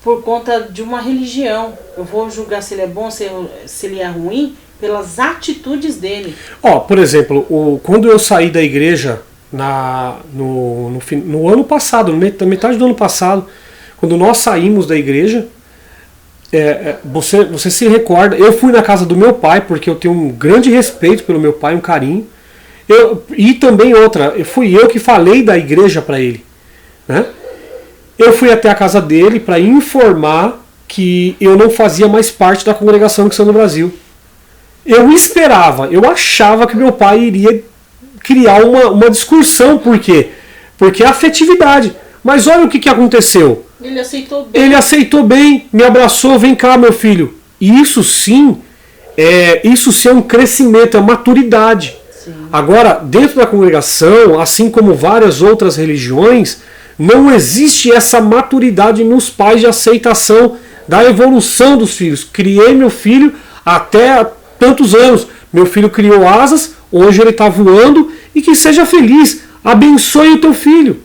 Speaker 2: por conta de uma religião. Eu vou julgar se ele é bom, se ele é ruim pelas atitudes dele.
Speaker 1: Por exemplo, quando eu saí da igreja no ano passado, na metade do ano passado, quando nós saímos da igreja, você se recorda, eu fui na casa do meu pai, porque eu tenho um grande respeito pelo meu pai, um carinho, e também fui eu que falei da igreja para ele, né? Eu fui até a casa dele para informar que eu não fazia mais parte da congregação Cristã no Brasil. Eu achava que meu pai iria criar uma discussão. Por quê? Porque é afetividade. Mas olha o que aconteceu.
Speaker 2: Ele aceitou bem.
Speaker 1: Ele aceitou bem, me abraçou: vem cá, meu filho. E isso sim é um crescimento, é maturidade.
Speaker 2: Sim.
Speaker 1: Agora, dentro da congregação, assim como várias outras religiões, não existe essa maturidade nos pais de aceitação da evolução dos filhos. Criei meu filho até tantos anos. Meu filho criou asas, hoje ele está voando, e que seja feliz. Abençoe o teu filho.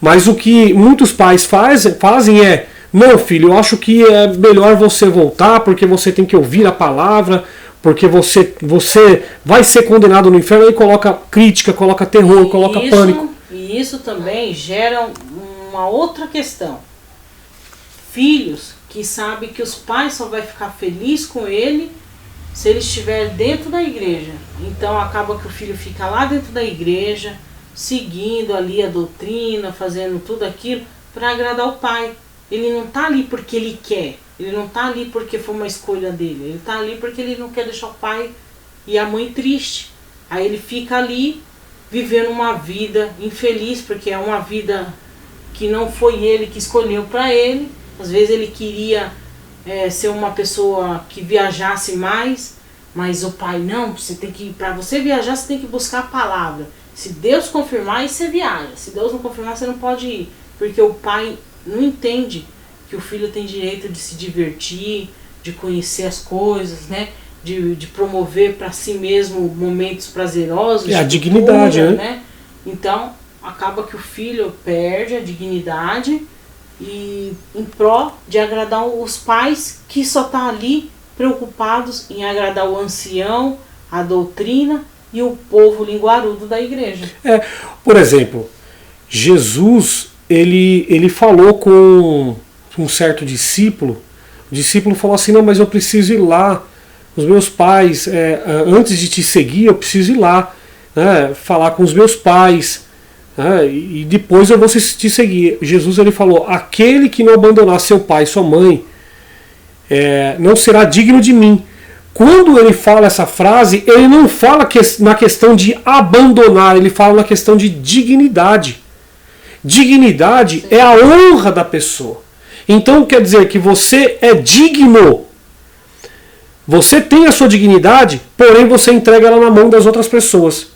Speaker 1: Mas o que muitos pais fazem é: não, filho, eu acho que é melhor você voltar, porque você tem que ouvir a palavra, porque você vai ser condenado no inferno. Aí coloca crítica, coloca terror, coloca pânico.
Speaker 2: E isso também gera uma outra questão. Filhos que sabem que os pais só vão ficar felizes com ele se ele estiver dentro da igreja. Então acaba que o filho fica lá dentro da igreja, seguindo ali a doutrina, fazendo tudo aquilo para agradar o pai. Ele não está ali porque ele quer, ele não está ali porque foi uma escolha dele, ele está ali porque ele não quer deixar o pai e a mãe triste. Aí ele fica ali vivendo uma vida infeliz, porque é uma vida que não foi ele que escolheu para ele. Às vezes ele queria ser uma pessoa que viajasse mais, mas o pai: não, para você viajar você tem que buscar a palavra. Se Deus confirmar, aí você viaja. Se Deus não confirmar, você não pode ir. Porque o pai não entende que o filho tem direito de se divertir, de conhecer as coisas, né? De promover para si mesmo momentos prazerosos.
Speaker 1: É a dignidade,
Speaker 2: né? Então, acaba que o filho perde a dignidade e em pró de agradar os pais, que só tá ali preocupados em agradar o ancião, a doutrina e o povo linguarudo da igreja.
Speaker 1: Por exemplo, Jesus, ele falou com um certo discípulo. O discípulo falou assim: não, mas eu preciso ir lá. Os meus pais, antes de te seguir, eu preciso ir lá, né, falar com os meus pais, né, e depois eu vou te seguir. Jesus, ele falou: aquele que não abandonar seu pai e sua mãe não será digno de mim. Quando ele fala essa frase, ele não fala na questão de abandonar, ele fala na questão de dignidade. Dignidade é a honra da pessoa. Então quer dizer que você é digno Você tem a sua dignidade, porém você entrega ela na mão das outras pessoas.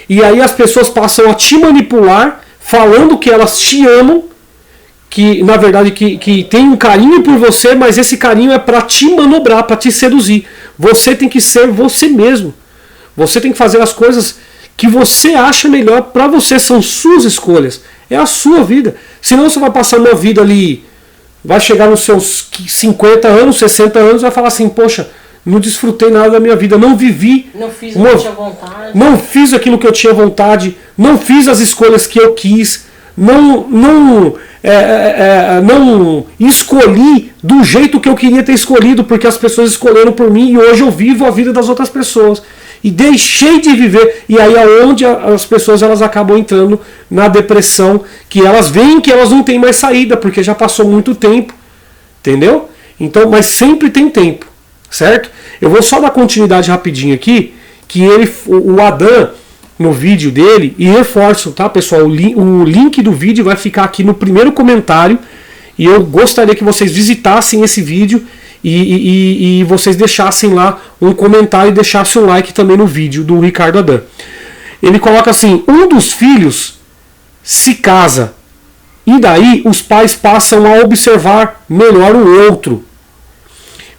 Speaker 1: E aí as pessoas passam a te manipular, falando que elas te amam, que na verdade que tem um carinho por você, mas esse carinho é para te manobrar, para te seduzir. Você tem que ser você mesmo. Você tem que fazer as coisas que você acha melhor para você, são suas escolhas. É a sua vida. Senão você vai passar uma vida ali, vai chegar nos seus 50 anos, 60 anos, vai falar assim, poxa, não desfrutei nada da minha vida, não vivi.
Speaker 2: Não fiz o que eu tinha vontade.
Speaker 1: Não fiz aquilo que eu tinha vontade, não fiz as escolhas que eu quis, não escolhi do jeito que eu queria ter escolhido, porque as pessoas escolheram por mim e hoje eu vivo a vida das outras pessoas. E deixei de viver. E aí é onde as pessoas elas acabam entrando na depressão, que elas veem que elas não têm mais saída, porque já passou muito tempo. Entendeu? Então, mas sempre tem tempo. Certo? Eu vou só dar continuidade rapidinho aqui, que o Adam, no vídeo dele, e reforço, tá, pessoal? O link do vídeo vai ficar aqui no primeiro comentário. E eu gostaria que vocês visitassem esse vídeo e vocês deixassem lá um comentário e deixassem um like também no vídeo do Ricardo Adam. Ele coloca assim: um dos filhos se casa e daí os pais passam a observar melhor o outro.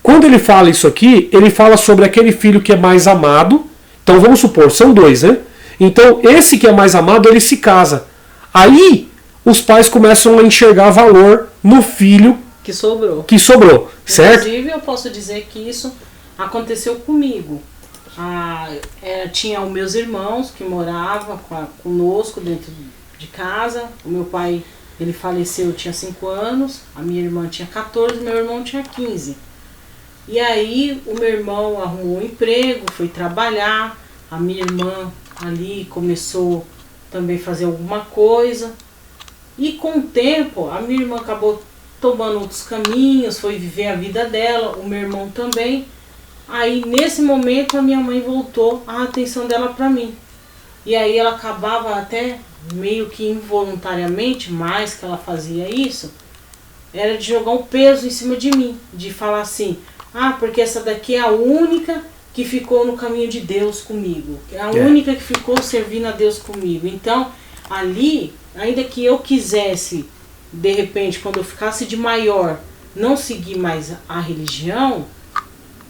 Speaker 1: Quando ele fala isso aqui, ele fala sobre aquele filho que é mais amado. Então vamos supor, são dois, né? Então esse que é mais amado, ele se casa. Aí os pais começam a enxergar valor no filho que sobrou, certo?
Speaker 2: Inclusive eu posso dizer que isso aconteceu comigo. Tinha os meus irmãos que moravam conosco dentro de casa. O meu pai, ele faleceu, eu tinha 5 anos, a minha irmã tinha 14, meu irmão tinha 15. E aí o meu irmão arrumou um emprego, foi trabalhar, a minha irmã ali começou também a fazer alguma coisa. E com o tempo, a minha irmã acabou tomando outros caminhos, foi viver a vida dela, o meu irmão também. Aí nesse momento a minha mãe voltou a atenção dela para mim. E aí ela acabava até meio que involuntariamente, mais que ela fazia isso, era de jogar um peso em cima de mim, de falar assim, porque essa daqui é a única que ficou no caminho de Deus comigo, é a única que ficou servindo a Deus comigo. Então ali, ainda que eu quisesse, de repente, quando eu ficasse de maior, não seguir mais a religião,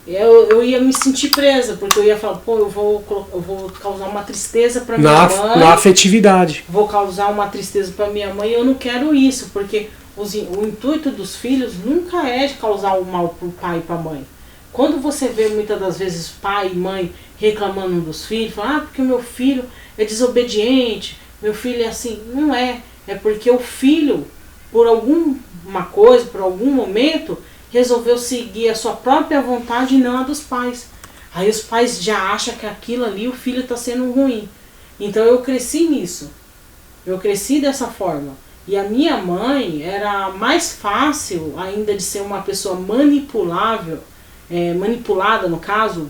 Speaker 2: eu ia me sentir presa, porque eu ia falar, pô, eu vou causar uma tristeza para minha mãe.
Speaker 1: Na afetividade.
Speaker 2: Vou causar uma tristeza para minha mãe, e eu não quero isso, porque o intuito dos filhos nunca é de causar o mal pro pai e pra mãe. Quando você vê muitas das vezes pai e mãe reclamando dos filhos, falando, porque meu filho é desobediente, meu filho é assim, não é. É porque o filho, por alguma coisa, por algum momento, resolveu seguir a sua própria vontade e não a dos pais. Aí os pais já acham que aquilo ali o filho está sendo ruim. Então eu cresci nisso. Eu cresci dessa forma. E a minha mãe era mais fácil ainda de ser uma pessoa manipulável, manipulada no caso,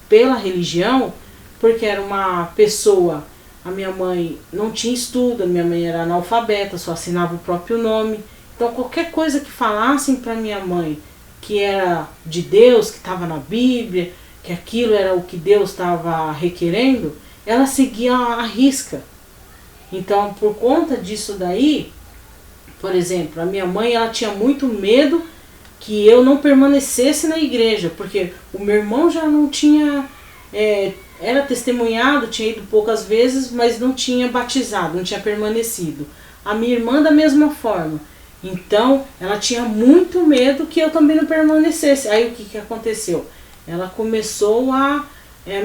Speaker 2: pela religião, porque era uma pessoa... A minha mãe não tinha estudo, a minha mãe era analfabeta, só assinava o próprio nome. Então qualquer coisa que falassem para minha mãe que era de Deus, que estava na Bíblia, que aquilo era o que Deus estava requerendo, ela seguia à risca. Então por conta disso daí, por exemplo, a minha mãe ela tinha muito medo que eu não permanecesse na igreja, porque o meu irmão já não tinha... era testemunhado, tinha ido poucas vezes, mas não tinha batizado, não tinha permanecido. A minha irmã da mesma forma. Então, ela tinha muito medo que eu também não permanecesse. Aí o que aconteceu? Ela começou a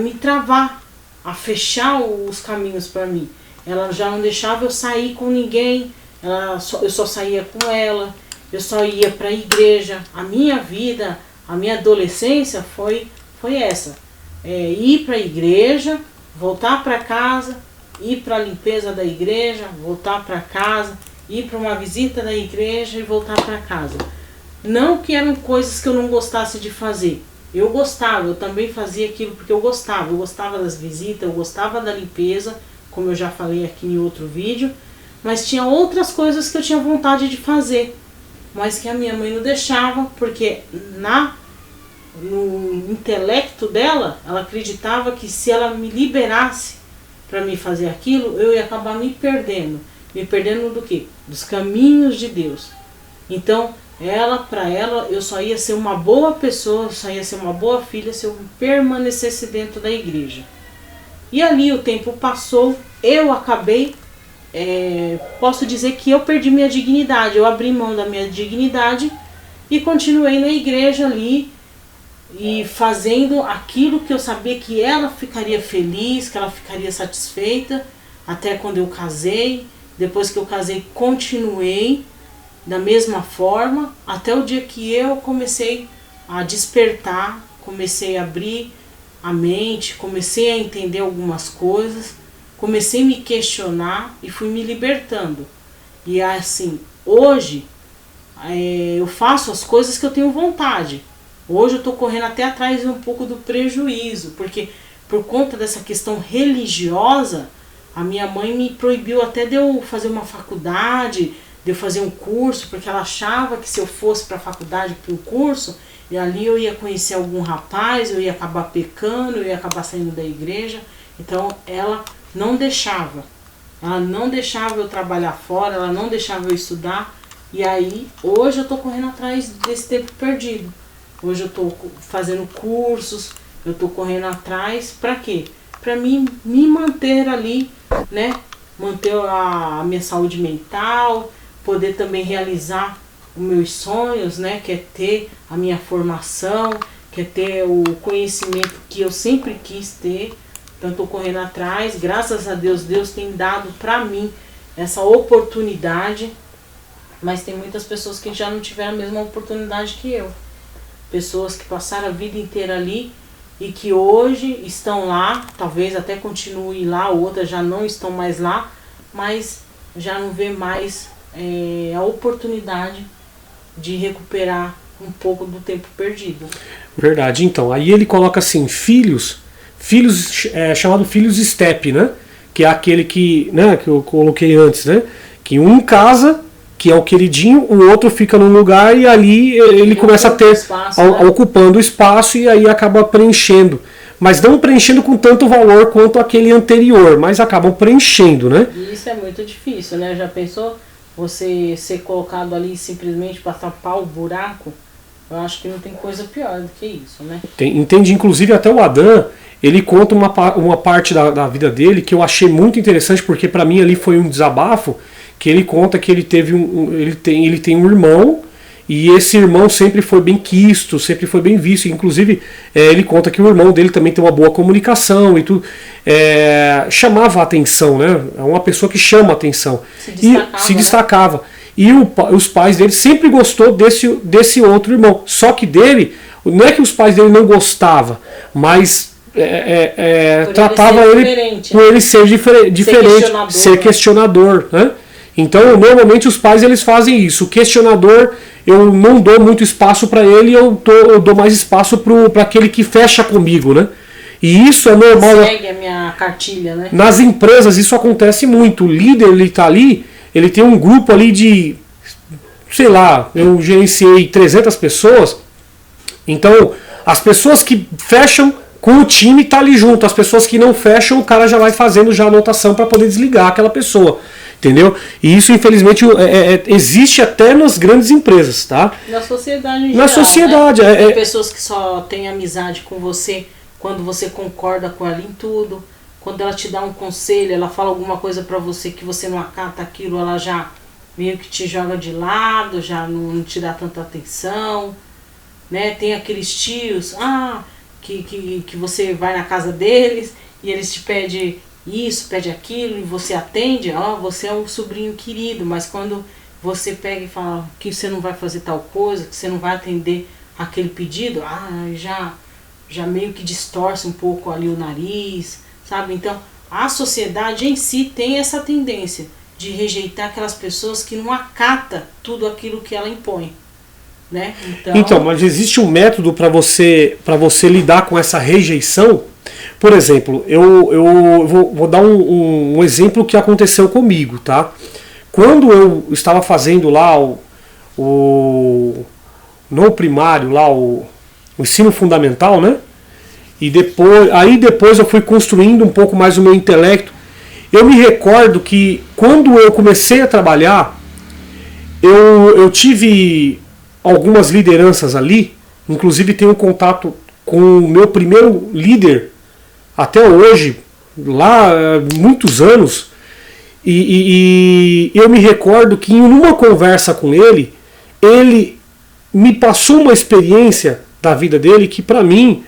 Speaker 2: me travar, a fechar os caminhos para mim. Ela já não deixava eu sair com ninguém, eu só saía com ela, eu só ia para a igreja. A minha vida, a minha adolescência foi essa. Ir para a igreja, voltar para casa, ir para a limpeza da igreja, voltar para casa, ir para uma visita da igreja e voltar para casa. Não que eram coisas que eu não gostasse de fazer. Eu gostava, eu também fazia aquilo porque eu gostava das visitas, eu gostava da limpeza, como eu já falei aqui em outro vídeo, mas tinha outras coisas que eu tinha vontade de fazer, mas que a minha mãe não deixava, porque no intelecto dela, ela acreditava que se ela me liberasse para me fazer aquilo, eu ia acabar me perdendo. Me perdendo do quê? Dos caminhos de Deus. Então, para ela, eu só ia ser uma boa pessoa, só ia ser uma boa filha se eu permanecesse dentro da igreja. E ali o tempo passou, eu acabei, posso dizer que eu perdi minha dignidade, eu abri mão da minha dignidade e continuei na igreja ali e fazendo aquilo que eu sabia que ela ficaria feliz, que ela ficaria satisfeita, até quando eu casei. Depois que eu casei, continuei da mesma forma, até o dia que eu comecei a despertar, comecei a abrir a mente, comecei a entender algumas coisas, comecei a me questionar e fui me libertando. E assim, hoje eu faço as coisas que eu tenho vontade. Hoje eu estou correndo até atrás um pouco do prejuízo, porque por conta dessa questão religiosa, a minha mãe me proibiu até de eu fazer uma faculdade, de eu fazer um curso, porque ela achava que se eu fosse para a faculdade, para o curso, e ali eu ia conhecer algum rapaz, eu ia acabar pecando, eu ia acabar saindo da igreja. Então ela não deixava. Ela não deixava eu trabalhar fora, ela não deixava eu estudar. E aí, hoje eu estou correndo atrás desse tempo perdido. Hoje eu estou fazendo cursos, eu estou correndo atrás, para quê? Para mim me manter ali, né? Manter a minha saúde mental, poder também realizar os meus sonhos, né? Que é ter a minha formação, que é ter o conhecimento que eu sempre quis ter. Então estou correndo atrás, graças a Deus, Deus tem dado para mim essa oportunidade, mas tem muitas pessoas que já não tiveram a mesma oportunidade que eu. Pessoas que passaram a vida inteira ali e que hoje estão lá, talvez até continuem lá, outras já não estão mais lá, mas já não vê mais a oportunidade de recuperar um pouco do tempo perdido.
Speaker 1: Verdade. Então, aí ele coloca assim, filhos chamado filhos step, né? Que é aquele que, né, que eu coloquei antes, né? Que um casa, que é o queridinho, o outro fica num lugar e ali ele começa a ter,
Speaker 2: espaço,
Speaker 1: ocupando o espaço e aí acaba preenchendo. Mas não preenchendo com tanto valor quanto aquele anterior, mas acabam preenchendo, né?
Speaker 2: E isso é muito difícil, né? Já pensou você ser colocado ali simplesmente para tapar o buraco? Eu acho que não tem coisa pior do que isso, né?
Speaker 1: Entende? Inclusive até o Adam, ele conta uma parte da vida dele que eu achei muito interessante, porque para mim ali foi um desabafo, que ele conta que ele tem um irmão, e esse irmão sempre foi bem quisto, sempre foi bem visto. Inclusive, ele conta que o irmão dele também tem uma boa comunicação e tudo. Chamava a atenção, né? É uma pessoa que chama a atenção. Se destacava. E os pais dele sempre gostou desse outro irmão. Só que dele, não é que os pais dele não gostavam, mas tratava ele por ele ser diferente, ser questionador, né? Então, normalmente os pais eles fazem isso. O questionador, eu não dou muito espaço para ele, eu dou mais espaço para aquele que fecha comigo, né? E isso é normal.
Speaker 2: Segue a minha cartilha, né?
Speaker 1: Nas empresas isso acontece muito. O líder, ele tá ali, ele tem um grupo ali de, sei lá, eu gerenciei 300 pessoas. Então, as pessoas que fecham com o time tá ali junto. As pessoas que não fecham, o cara já vai fazendo já a anotação para poder desligar aquela pessoa. Entendeu? E isso, infelizmente, existe até nas grandes empresas, tá?
Speaker 2: Na sociedade em geral,
Speaker 1: na sociedade,
Speaker 2: né? Tem pessoas que só têm amizade com você quando você concorda com ela em tudo. Quando ela te dá um conselho, ela fala alguma coisa pra você que você não acata aquilo, ela já meio que te joga de lado, já não te dá tanta atenção, né? Tem aqueles tios, que você vai na casa deles e eles te pedem isso, pede aquilo, e você atende, você é um sobrinho querido, mas quando você pega e fala que você não vai fazer tal coisa, que você não vai atender aquele pedido, já meio que distorce um pouco ali o nariz, sabe? Então, a sociedade em si tem essa tendência de rejeitar aquelas pessoas que não acata tudo aquilo que ela impõe, né?
Speaker 1: Então, mas existe um método para você lidar com essa rejeição? Por exemplo, eu vou dar um exemplo que aconteceu comigo, tá? Quando eu estava fazendo lá no primário, lá o ensino fundamental, né? E depois eu fui construindo um pouco mais o meu intelecto. Eu me recordo que quando eu comecei a trabalhar, eu tive algumas lideranças ali, inclusive tenho contato com o meu primeiro líder até hoje, lá há muitos anos, e eu me recordo que em uma conversa com ele me passou uma experiência da vida dele que para mim,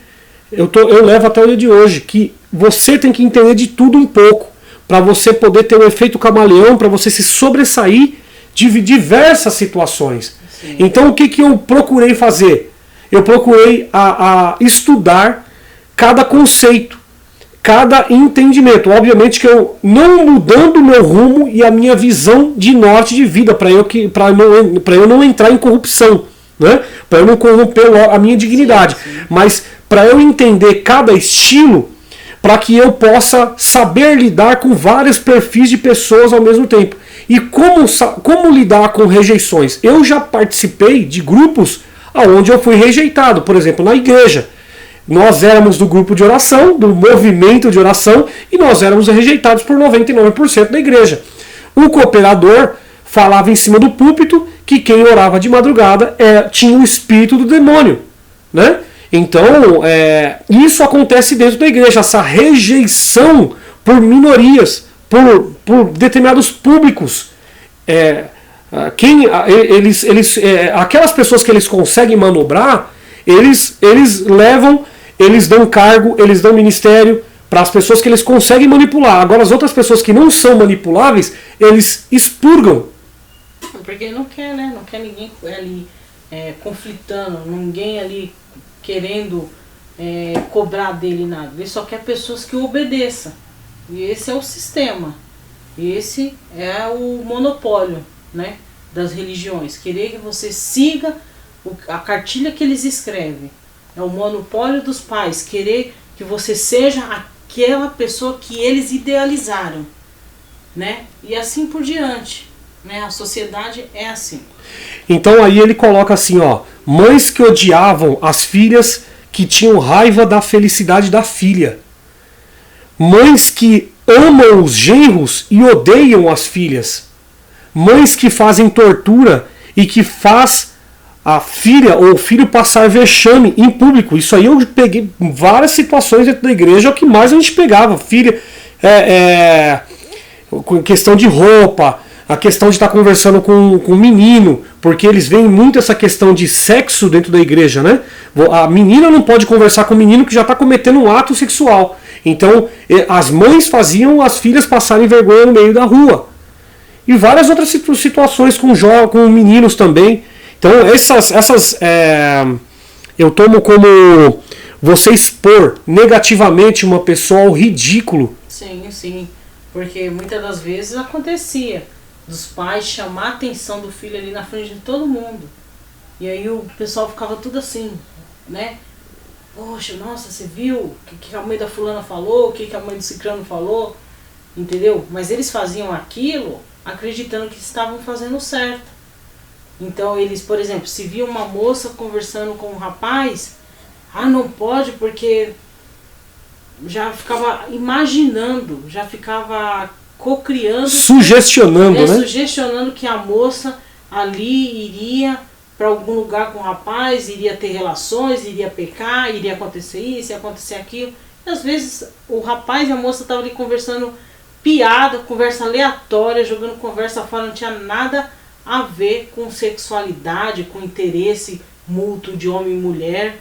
Speaker 1: eu levo até o dia de hoje, que você tem que entender de tudo um pouco, para você poder ter um efeito camaleão, para você se sobressair de diversas situações. Sim. Então o que eu procurei fazer? Eu procurei estudar cada conceito, cada entendimento. Obviamente que eu não mudando o meu rumo e a minha visão de norte de vida, para eu não entrar em corrupção, né? Para eu não corromper a minha dignidade. Sim, sim. Mas para eu entender cada estilo, para que eu possa saber lidar com vários perfis de pessoas ao mesmo tempo. E como lidar com rejeições? Eu já participei de grupos onde eu fui rejeitado, por exemplo, na igreja. Nós éramos do grupo de oração, do movimento de oração, e nós éramos rejeitados por 99% da igreja. O cooperador falava em cima do púlpito que quem orava de madrugada tinha o espírito do demônio, né? Então, isso acontece dentro da igreja, essa rejeição por minorias, por determinados públicos. Aquelas pessoas que eles conseguem manobrar, eles dão cargo, eles dão ministério para as pessoas que eles conseguem manipular. Agora, as outras pessoas que não são manipuláveis, eles expurgam.
Speaker 2: Porque não quer, né? Não quer ninguém ali conflitando, ninguém ali querendo cobrar dele nada. Ele só quer pessoas que o obedeçam. E esse é o sistema. E esse é o monopólio, né, das religiões. Querer que você siga a cartilha que eles escrevem. É o monopólio dos pais. Querer que você seja aquela pessoa que eles idealizaram, né? E assim por diante, né? A sociedade é assim.
Speaker 1: Então aí ele coloca assim, ó: mães que odiavam as filhas que tinham raiva da felicidade da filha. Mães que amam os genros e odeiam as filhas. Mães que fazem tortura e que faz a filha ou o filho passar vexame em público. Isso aí eu peguei várias situações dentro da igreja, é o que mais a gente pegava. Filha, questão de roupa, a questão de estar conversando com um menino, porque eles veem muito essa questão de sexo dentro da igreja, né? A menina não pode conversar com o menino que já está cometendo um ato sexual. Então, as mães faziam as filhas passarem vergonha no meio da rua. E várias outras situações com meninos também. Então, eu tomo como você expor negativamente uma pessoa ao ridículo.
Speaker 2: Sim, sim. Porque muitas das vezes acontecia dos pais chamar a atenção do filho ali na frente de todo mundo. E aí o pessoal ficava tudo assim, né? Poxa, nossa, você viu o que a mãe da fulana falou, o que a mãe do ciclano falou, entendeu? Mas eles faziam aquilo acreditando que estavam fazendo certo. Então eles, por exemplo, se via uma moça conversando com um rapaz, não pode porque já ficava imaginando, já ficava cocriando,
Speaker 1: sugestionando, né?
Speaker 2: Sugestionando que a moça ali iria para algum lugar com o rapaz, iria ter relações, iria pecar, iria acontecer isso, ia acontecer aquilo. E às vezes o rapaz e a moça estavam ali conversando piada, conversa aleatória, jogando conversa fora, não tinha nada a ver com sexualidade, com interesse mútuo de homem e mulher.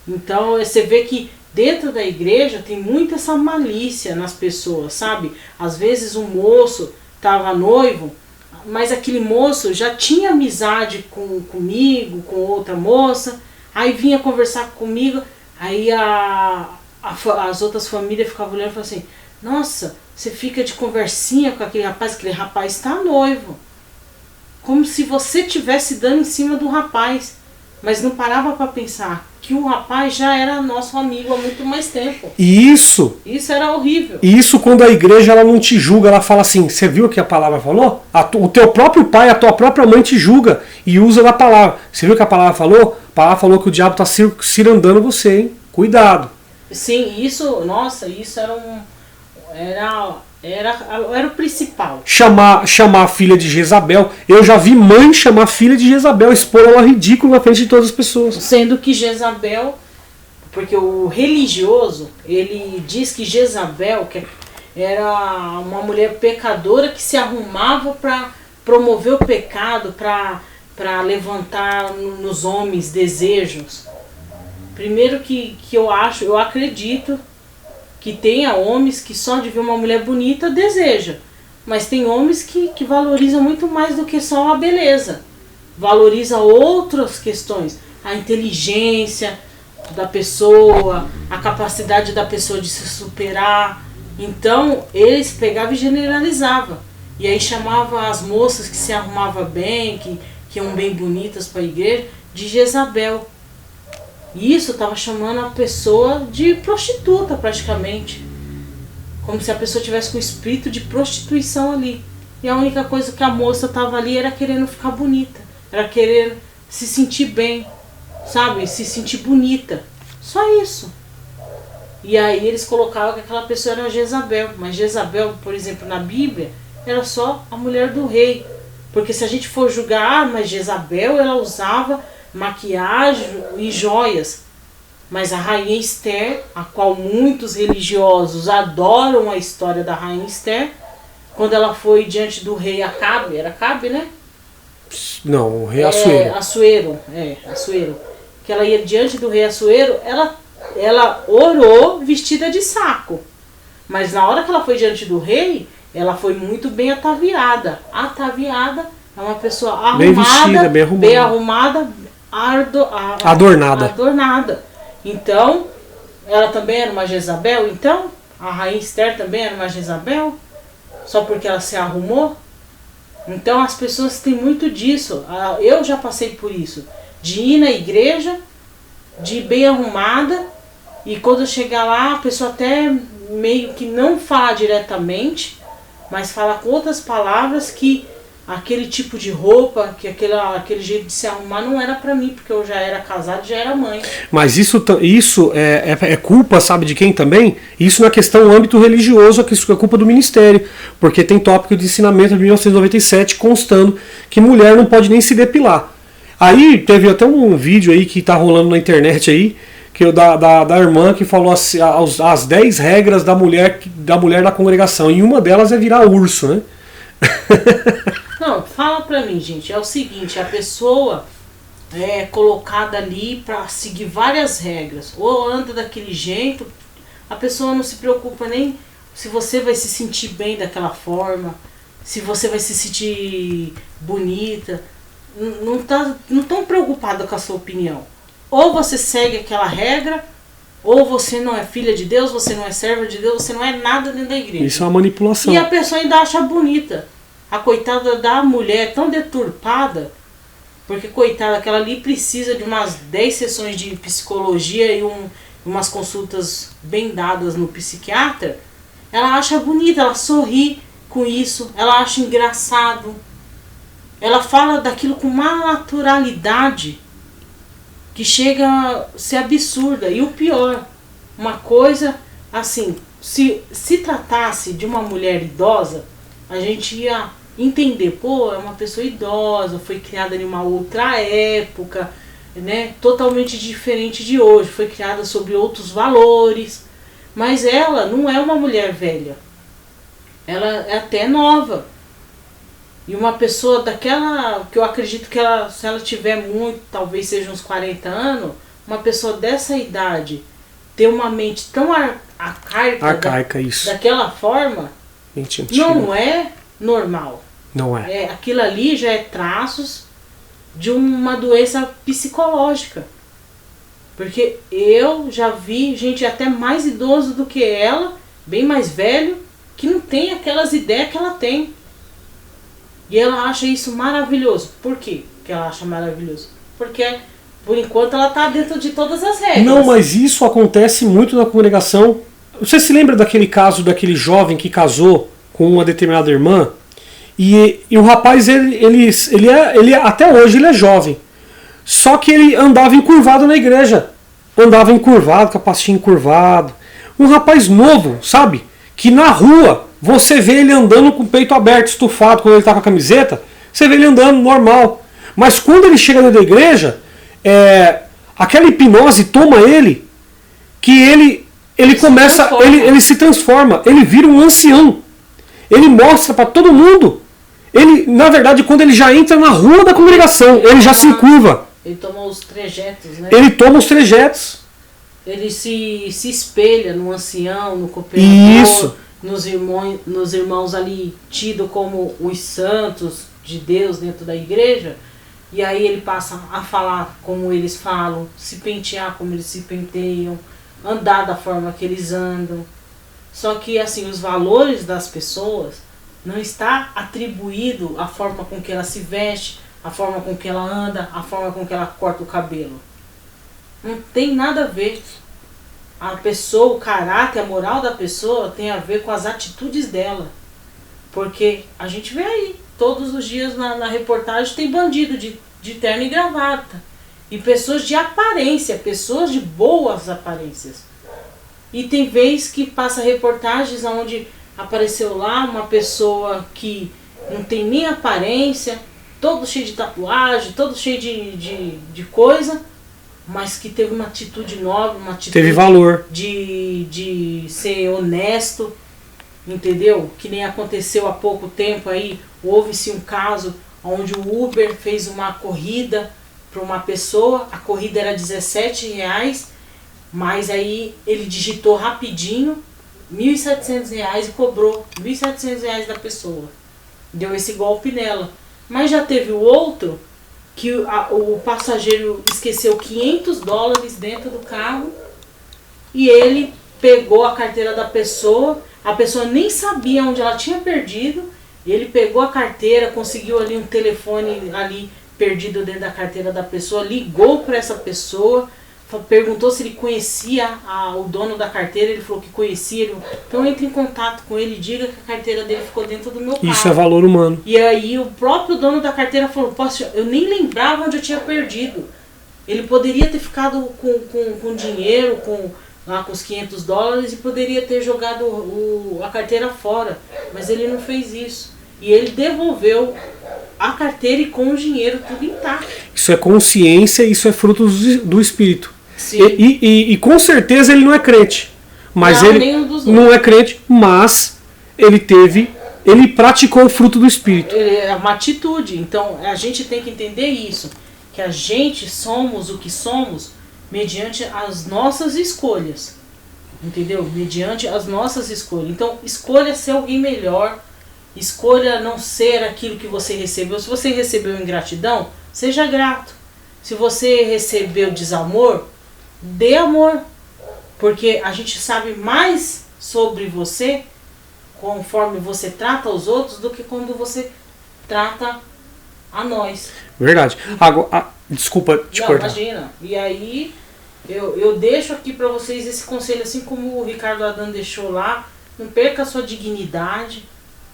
Speaker 2: Então você vê que dentro da igreja tem muita essa malícia nas pessoas, sabe? Às vezes um moço estava noivo, mas aquele moço já tinha amizade comigo, com outra moça, aí vinha conversar comigo, aí as outras famílias ficavam olhando e falavam assim: nossa, você fica de conversinha com aquele rapaz está noivo. Como se você estivesse dando em cima do rapaz. Mas não parava para pensar que o rapaz já era nosso amigo há muito mais tempo.
Speaker 1: E isso
Speaker 2: era horrível.
Speaker 1: E isso quando a igreja ela não te julga, ela fala assim: você viu o que a palavra falou? O teu próprio pai, a tua própria mãe te julga e usa da palavra. Você viu o que a palavra falou? Pá, falou que o diabo tá cirandando você, hein? Cuidado.
Speaker 2: Sim, isso, nossa, isso era o principal.
Speaker 1: Chamar a filha de Jezabel. Eu já vi mãe chamar a filha de Jezabel, expor ela ridículo na frente de todas as pessoas.
Speaker 2: Sendo que Jezabel, porque o religioso, ele diz que Jezabel que era uma mulher pecadora que se arrumava para promover o pecado, para levantar nos homens desejos. Primeiro que eu acredito que tenha homens que só de ver uma mulher bonita deseja. Mas tem homens que valorizam muito mais do que só a beleza. Valoriza outras questões. A inteligência da pessoa, a capacidade da pessoa de se superar. Então, eles pegavam e generalizavam. E aí chamava as moças que se arrumavam bem, que iam bem bonitas para a igreja, de Jezabel. E isso estava chamando a pessoa de prostituta praticamente. Como se a pessoa tivesse com espírito de prostituição ali. E a única coisa que a moça estava ali era querendo ficar bonita. Era querer se sentir bem, sabe? Se sentir bonita. Só isso. E aí eles colocavam que aquela pessoa era Jezabel. Mas Jezabel, por exemplo, na Bíblia, era só a mulher do rei. Porque se a gente for julgar, mas Jezabel, ela usava maquiagem e joias. Mas a rainha Esther, a qual muitos religiosos adoram a história da rainha Esther, quando ela foi diante do rei Acabe, era Acabe, né?
Speaker 1: Não, o rei Assuero.
Speaker 2: Assuero. Que ela ia diante do rei Assuero, ela orou vestida de saco. Mas na hora que ela foi diante do rei, ela foi muito bem ataviada. Ataviada é uma pessoa arrumada,
Speaker 1: bem vestida,
Speaker 2: bem arrumada, adornada. Então, ela também era uma Jezabel. Então, a rainha Esther também era uma Jezabel, só porque ela se arrumou. Então, as pessoas têm muito disso. Eu já passei por isso, de ir na igreja, de ir bem arrumada, e quando chegar lá, a pessoa até meio que não fala diretamente, mas fala com outras palavras que aquele tipo de roupa, que aquele jeito de se arrumar não era pra mim, porque eu já era casada e já era mãe.
Speaker 1: Mas isso é culpa, sabe de quem também? Isso na questão âmbito religioso, é culpa do ministério, porque tem tópico de ensinamento de 1997 constando que mulher não pode nem se depilar. Aí teve até um vídeo aí que tá rolando na internet aí, que da irmã que falou as 10 regras da mulher da congregação, e uma delas é virar urso, né?
Speaker 2: Não, fala pra mim, gente, é o seguinte, a pessoa é colocada ali pra seguir várias regras, ou anda daquele jeito, a pessoa não se preocupa nem se você vai se sentir bem daquela forma, se você vai se sentir bonita, não tão preocupada com a sua opinião. Ou você segue aquela regra, ou você não é filha de Deus, você não é serva de Deus, você não é nada dentro da igreja.
Speaker 1: Isso é uma manipulação.
Speaker 2: E a pessoa ainda acha bonita. A coitada da mulher tão deturpada, porque coitada, aquela ali precisa de umas 10 sessões de psicologia e umas consultas bem dadas no psiquiatra. Ela acha bonita, ela sorri com isso, ela acha engraçado. Ela fala daquilo com uma naturalidade que chega a ser absurda. E o pior, uma coisa assim, se tratasse de uma mulher idosa, a gente ia entender, pô, é uma pessoa idosa, foi criada em uma outra época, né, totalmente diferente de hoje, foi criada sobre outros valores, mas ela não é uma mulher velha, ela é até nova, e uma pessoa daquela, que eu acredito que ela, se ela tiver muito, talvez seja uns 40 anos, uma pessoa dessa idade, ter uma mente tão arcaica
Speaker 1: isso.
Speaker 2: Daquela forma, não é normal.
Speaker 1: Não é.
Speaker 2: Aquilo ali já é traços de uma doença psicológica. Porque eu já vi gente até mais idoso do que ela, bem mais velho, que não tem aquelas ideias que ela tem. E ela acha isso maravilhoso. Por quê que ela acha maravilhoso? Porque, por enquanto, ela está dentro de todas as regras.
Speaker 1: Não, mas isso acontece muito na congregação. Você se lembra daquele caso daquele jovem que casou com uma determinada irmã? E o rapaz, ele até hoje ele é jovem. Só que ele andava encurvado na igreja. Andava encurvado, capacetinho encurvado. Um rapaz novo, sabe? Que na rua você vê ele andando com o peito aberto, estufado, quando ele tá com a camiseta. Você vê ele andando normal. Mas quando ele chega dentro da igreja, aquela hipnose toma ele, que ele começa, ele se transforma, ele vira um ancião. Ele mostra para todo mundo. Ele, na verdade, quando ele já entra na rua da congregação, ele já se encurva.
Speaker 2: Ele toma os trejetos, né?
Speaker 1: Ele toma os trejetos.
Speaker 2: Ele se espelha no ancião, no cooperador, nos irmãos ali tidos como os santos de Deus dentro da igreja. E aí ele passa a falar como eles falam, se pentear como eles se penteiam, andar da forma que eles andam. Só que assim, os valores das pessoas não está atribuído à forma com que ela se veste, a forma com que ela anda, a forma com que ela corta o cabelo. Não tem nada a ver. A pessoa, o caráter, a moral da pessoa tem a ver com as atitudes dela. Porque a gente vê aí, todos os dias na reportagem tem bandido de terno e gravata. E pessoas de aparência, pessoas de boas aparências. E tem vez que passa reportagens onde apareceu lá uma pessoa que não tem nem aparência, todo cheio de tatuagem, todo cheio de coisa, mas que teve uma atitude nobre, uma atitude
Speaker 1: teve valor
Speaker 2: de ser honesto, entendeu? Que nem aconteceu há pouco tempo aí, houve-se um caso onde o Uber fez uma corrida para uma pessoa, a corrida era R$17, mas aí ele digitou rapidinho R$1.700 e cobrou R$1.700 da pessoa. Deu esse golpe nela. Mas já teve o outro que o passageiro esqueceu $500 dentro do carro e ele pegou a carteira da pessoa, a pessoa nem sabia onde ela tinha perdido, ele pegou a carteira, conseguiu ali um telefone ali perdido dentro da carteira da pessoa, ligou para essa pessoa, perguntou se ele conhecia o dono da carteira, ele falou que conhecia, então entre em contato com ele, diga que a carteira dele ficou dentro do meu carro.
Speaker 1: Isso é valor humano.
Speaker 2: E aí o próprio dono da carteira falou, poxa, eu nem lembrava onde eu tinha perdido. Ele poderia ter ficado com dinheiro, com os $500 e poderia ter jogado a carteira fora, mas ele não fez isso. E ele devolveu a carteira e com o dinheiro tudo intacto.
Speaker 1: Isso é consciência, isso é fruto do Espírito.
Speaker 2: Sim.
Speaker 1: E com certeza ele não é crente. Mas
Speaker 2: não,
Speaker 1: ele não é crente, mas ele praticou o fruto do Espírito.
Speaker 2: É uma atitude. Então a gente tem que entender isso. Que a gente somos o que somos mediante as nossas escolhas. Entendeu? Mediante as nossas escolhas. Então escolha ser alguém melhor. Escolha não ser aquilo que você recebeu. Se você recebeu ingratidão, seja grato. Se você recebeu desamor, dê amor. Porque a gente sabe mais sobre você conforme você trata os outros do que quando você trata a nós.
Speaker 1: Verdade. Agora, desculpa te cortar.
Speaker 2: Imagina. E aí eu deixo aqui para vocês esse conselho, assim como o Ricardo Adão deixou lá. Não perca a sua dignidade.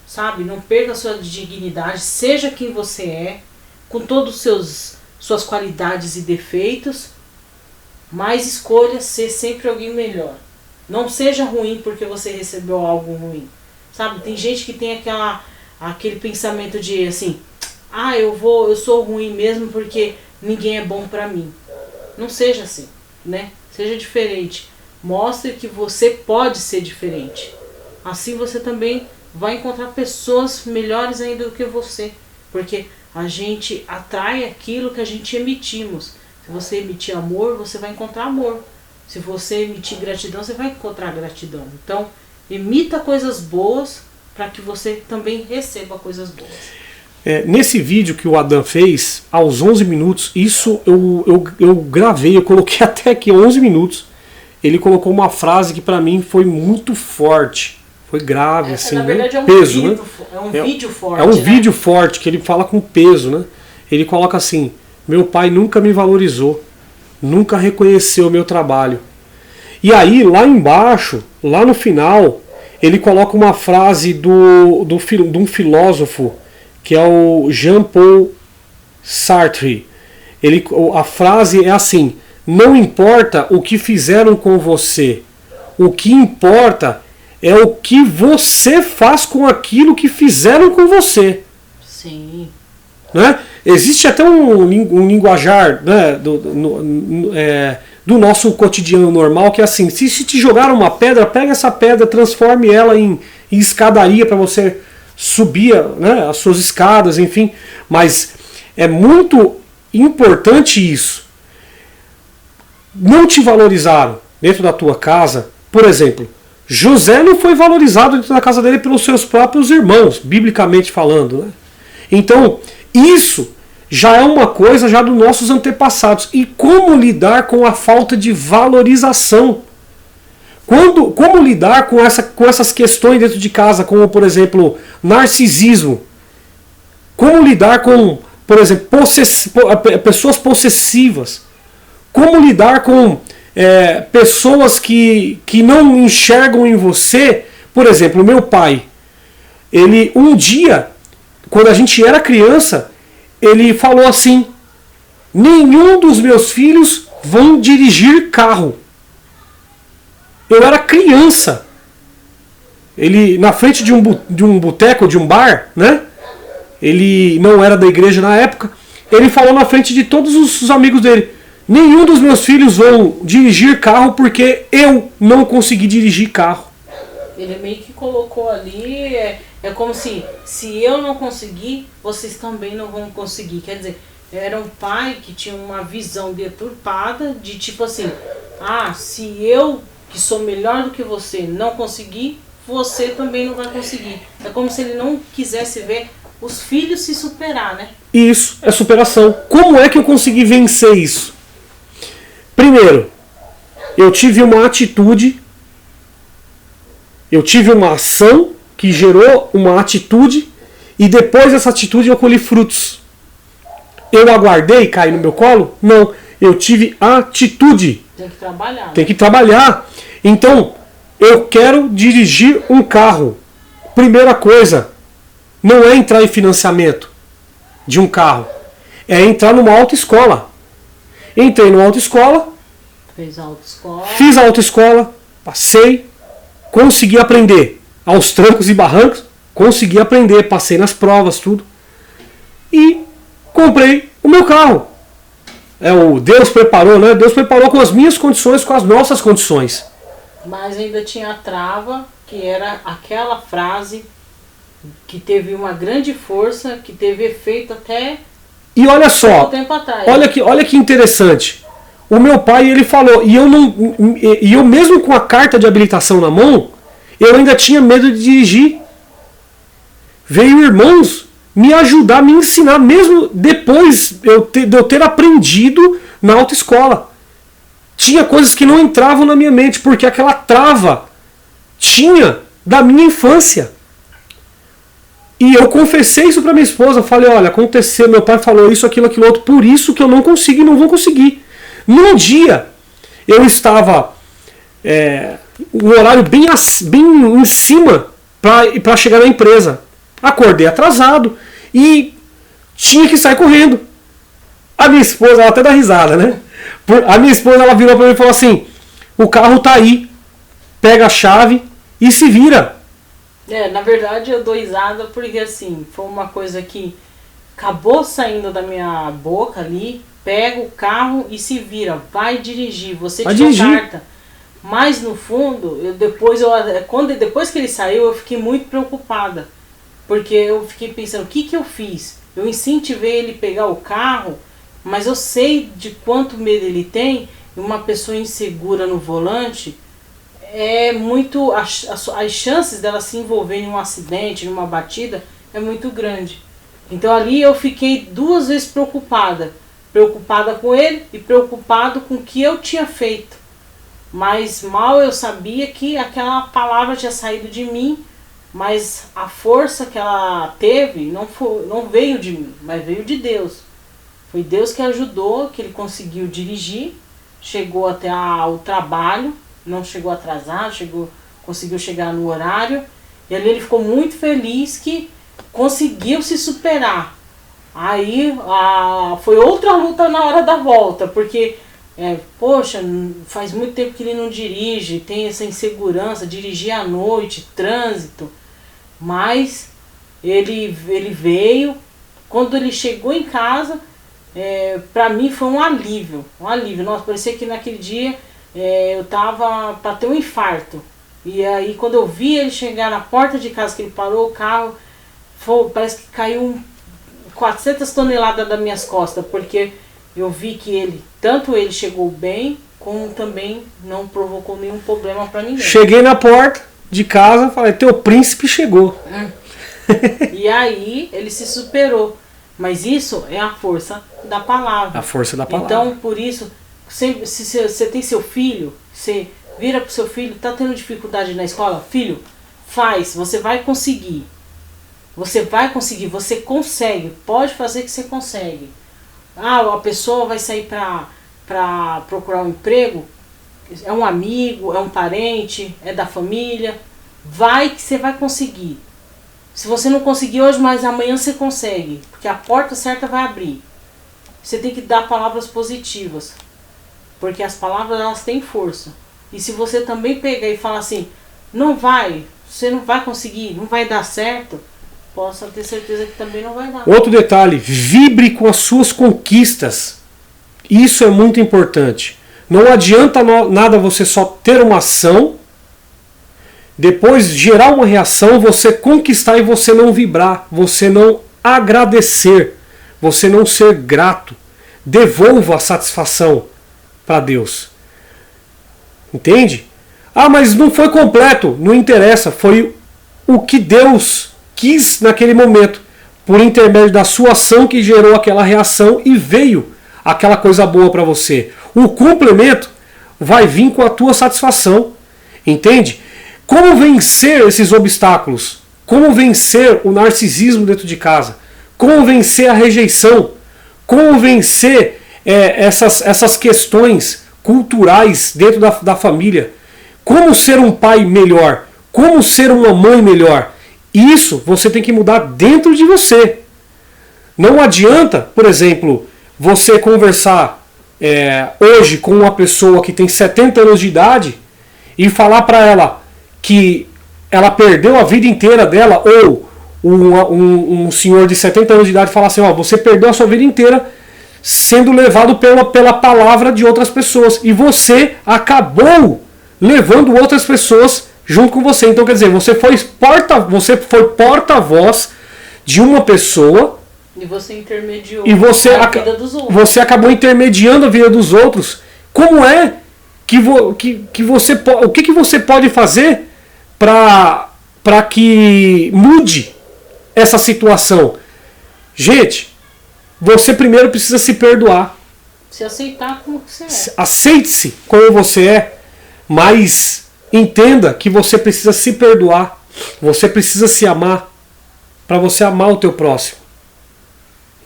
Speaker 2: Sabe, não perca a sua dignidade, seja quem você é, com todas suas qualidades e defeitos, mas escolha ser sempre alguém melhor. Não seja ruim porque você recebeu algo ruim. Sabe, tem gente que tem aquele pensamento de assim, eu sou ruim mesmo porque ninguém é bom pra mim. Não seja assim, né? Seja diferente. Mostre que você pode ser diferente. Assim você também vai encontrar pessoas melhores ainda do que você. Porque a gente atrai aquilo que a gente emitimos. Se você emitir amor, você vai encontrar amor. Se você emitir gratidão, você vai encontrar gratidão. Então, emita coisas boas para que você também receba coisas boas.
Speaker 1: Nesse vídeo que o Adam fez, aos 11 minutos, isso eu gravei, eu coloquei até aqui 11 minutos. Ele colocou uma frase que para mim foi muito forte. Foi grave, assim,
Speaker 2: na verdade,
Speaker 1: peso,
Speaker 2: vídeo,
Speaker 1: né?
Speaker 2: É um vídeo forte.
Speaker 1: É um vídeo forte, que ele fala com peso, né? Ele coloca assim, meu pai nunca me valorizou, nunca reconheceu o meu trabalho. E aí, lá embaixo, lá no final, ele coloca uma frase de um filósofo, que é o Jean-Paul Sartre. A frase é assim: não importa o que fizeram com você, o que importa é o que você faz com aquilo que fizeram com você.
Speaker 2: Sim.
Speaker 1: Né? Existe até um linguajar, né, do nosso cotidiano normal, que é assim: se te jogaram uma pedra, pega essa pedra, transforme ela em escadaria para você subir, né, as suas escadas, enfim. Mas é muito importante isso. Não te valorizaram dentro da tua casa, por exemplo. José não foi valorizado dentro da casa dele pelos seus próprios irmãos, biblicamente falando. Né? Então, isso já é uma coisa já dos nossos antepassados. E como lidar com a falta de valorização? Como lidar com essas questões dentro de casa, como, por exemplo, narcisismo? Como lidar com, por exemplo, pessoas possessivas? Como lidar com pessoas que não enxergam em você? Por exemplo, meu pai, ele um dia, quando a gente era criança, ele falou assim: nenhum dos meus filhos vão dirigir carro. Eu era criança. Ele, na frente de um boteco, de um bar, né? Ele não era da igreja na época. Ele falou na frente de todos os amigos dele: nenhum dos meus filhos vão dirigir carro porque eu não consegui dirigir carro.
Speaker 2: Ele meio que colocou ali, é como se eu não conseguir, vocês também não vão conseguir. Quer dizer, era um pai que tinha uma visão deturpada de tipo assim: se eu, que sou melhor do que você, não conseguir, você também não vai conseguir. É como se ele não quisesse ver os filhos se superar, né?
Speaker 1: Isso, é superação. Como é que eu consegui vencer isso? Primeiro, eu tive uma atitude, eu tive uma ação que gerou uma atitude, e depois dessa atitude eu colhi frutos. Eu aguardei cair no meu colo? Não, eu tive atitude.
Speaker 2: Tem que trabalhar.
Speaker 1: Tem que trabalhar. Então, eu quero dirigir um carro. Primeira coisa, não é entrar em financiamento de um carro, é entrar numa autoescola. Entrei numa autoescola, fiz a autoescola, passei, consegui aprender aos trancos e barrancos, consegui aprender, passei nas provas, tudo, e comprei o meu carro. O Deus preparou, né? Deus preparou com as minhas condições, com as nossas condições.
Speaker 2: Mas ainda tinha a trava, que era aquela frase que teve uma grande força, que teve efeito até
Speaker 1: e olha só,
Speaker 2: tempo atrás.
Speaker 1: Olha que interessante. O meu pai, ele falou, e eu mesmo com a carta de habilitação na mão, eu ainda tinha medo de dirigir. Veio irmãos me ajudar, me ensinar, mesmo depois de eu ter aprendido na autoescola. Tinha coisas que não entravam na minha mente, porque aquela trava tinha da minha infância. E eu confessei isso para minha esposa, falei: olha, aconteceu, meu pai falou isso, aquilo, outro, por isso que eu não consigo e não vou conseguir. Num dia, eu estava um horário bem em cima para chegar na empresa. Acordei atrasado e tinha que sair correndo. A minha esposa, ela até dá risada, né? A minha esposa, ela virou para mim e falou assim: o carro tá aí, pega a chave e se vira.
Speaker 2: Na verdade eu dou risada porque assim, foi uma coisa que acabou saindo da minha boca ali: pega o carro e se vira, vai dirigir, você tirou carta. Mas no fundo, depois que ele saiu, eu fiquei muito preocupada, porque eu fiquei pensando: o que eu fiz? Eu incentivei ele pegar o carro, mas eu sei de quanto medo ele tem, e uma pessoa insegura no volante, é muito, as chances dela se envolver em um acidente, numa batida, é muito grande. Então ali eu fiquei 2 vezes preocupada com ele e preocupado com o que eu tinha feito. Mas mal eu sabia que aquela palavra tinha saído de mim, mas a força que ela teve não veio de mim, mas veio de Deus. Foi Deus que ajudou, que ele conseguiu dirigir, chegou até o trabalho, não chegou atrasado, conseguiu chegar no horário. E ali ele ficou muito feliz que conseguiu se superar. Aí foi outra luta na hora da volta, porque, poxa, faz muito tempo que ele não dirige, tem essa insegurança, dirigir à noite, trânsito. Mas ele veio, quando ele chegou em casa, pra mim foi um alívio. Nossa, parecia que naquele dia eu tava pra ter um infarto. E aí quando eu vi ele chegar na porta de casa, que ele parou o carro, parece que caiu 400 toneladas das minhas costas, porque eu vi que tanto ele chegou bem, como também não provocou nenhum problema para ninguém.
Speaker 1: Cheguei na porta de casa, falei, teu príncipe chegou.
Speaker 2: E aí ele se superou. Mas isso é a força da palavra.
Speaker 1: A força da palavra.
Speaker 2: Então, por isso, se você tem seu filho, você vira pro seu filho, tá tendo dificuldade na escola, filho, faz, você vai conseguir. Você vai conseguir, você consegue, pode fazer que você consegue. A pessoa vai sair para procurar um emprego, é um amigo, é um parente, é da família, vai que você vai conseguir. Se você não conseguir hoje, mas amanhã você consegue, porque a porta certa vai abrir. Você tem que dar palavras positivas, porque as palavras elas têm força. E se você também pegar e falar assim, você não vai conseguir, não vai dar certo, possa ter certeza que também não vai dar.
Speaker 1: Outro detalhe, vibre com as suas conquistas. Isso é muito importante. Não adianta nada você só ter uma ação, depois gerar uma reação, você conquistar e você não vibrar, você não agradecer, você não ser grato. Devolva a satisfação para Deus. Entende? Mas não foi completo, não interessa, foi o que Deus quis naquele momento, por intermédio da sua ação que gerou aquela reação e veio aquela coisa boa para você. O complemento vai vir com a tua satisfação, entende? Como vencer esses obstáculos? Como vencer o narcisismo dentro de casa? Como vencer a rejeição? Como vencer essas questões culturais dentro da família? Como ser um pai melhor? Como ser uma mãe melhor? Isso você tem que mudar dentro de você. Não adianta, por exemplo, você conversar hoje com uma pessoa que tem 70 anos de idade e falar para ela que ela perdeu a vida inteira dela, ou um senhor de 70 anos de idade falar assim, você perdeu a sua vida inteira sendo levado pela palavra de outras pessoas e você acabou levando outras pessoas junto com você. Então quer dizer, você foi porta-voz de uma pessoa
Speaker 2: e você intermediou
Speaker 1: a
Speaker 2: vida dos outros.
Speaker 1: Você acabou intermediando a vida dos outros. Como é que você o que você pode fazer para que mude essa situação? Gente, você primeiro precisa se perdoar.
Speaker 2: Se aceitar como você é.
Speaker 1: Aceite-se como você é, mas entenda que você precisa se perdoar. Você precisa se amar para você amar o teu próximo.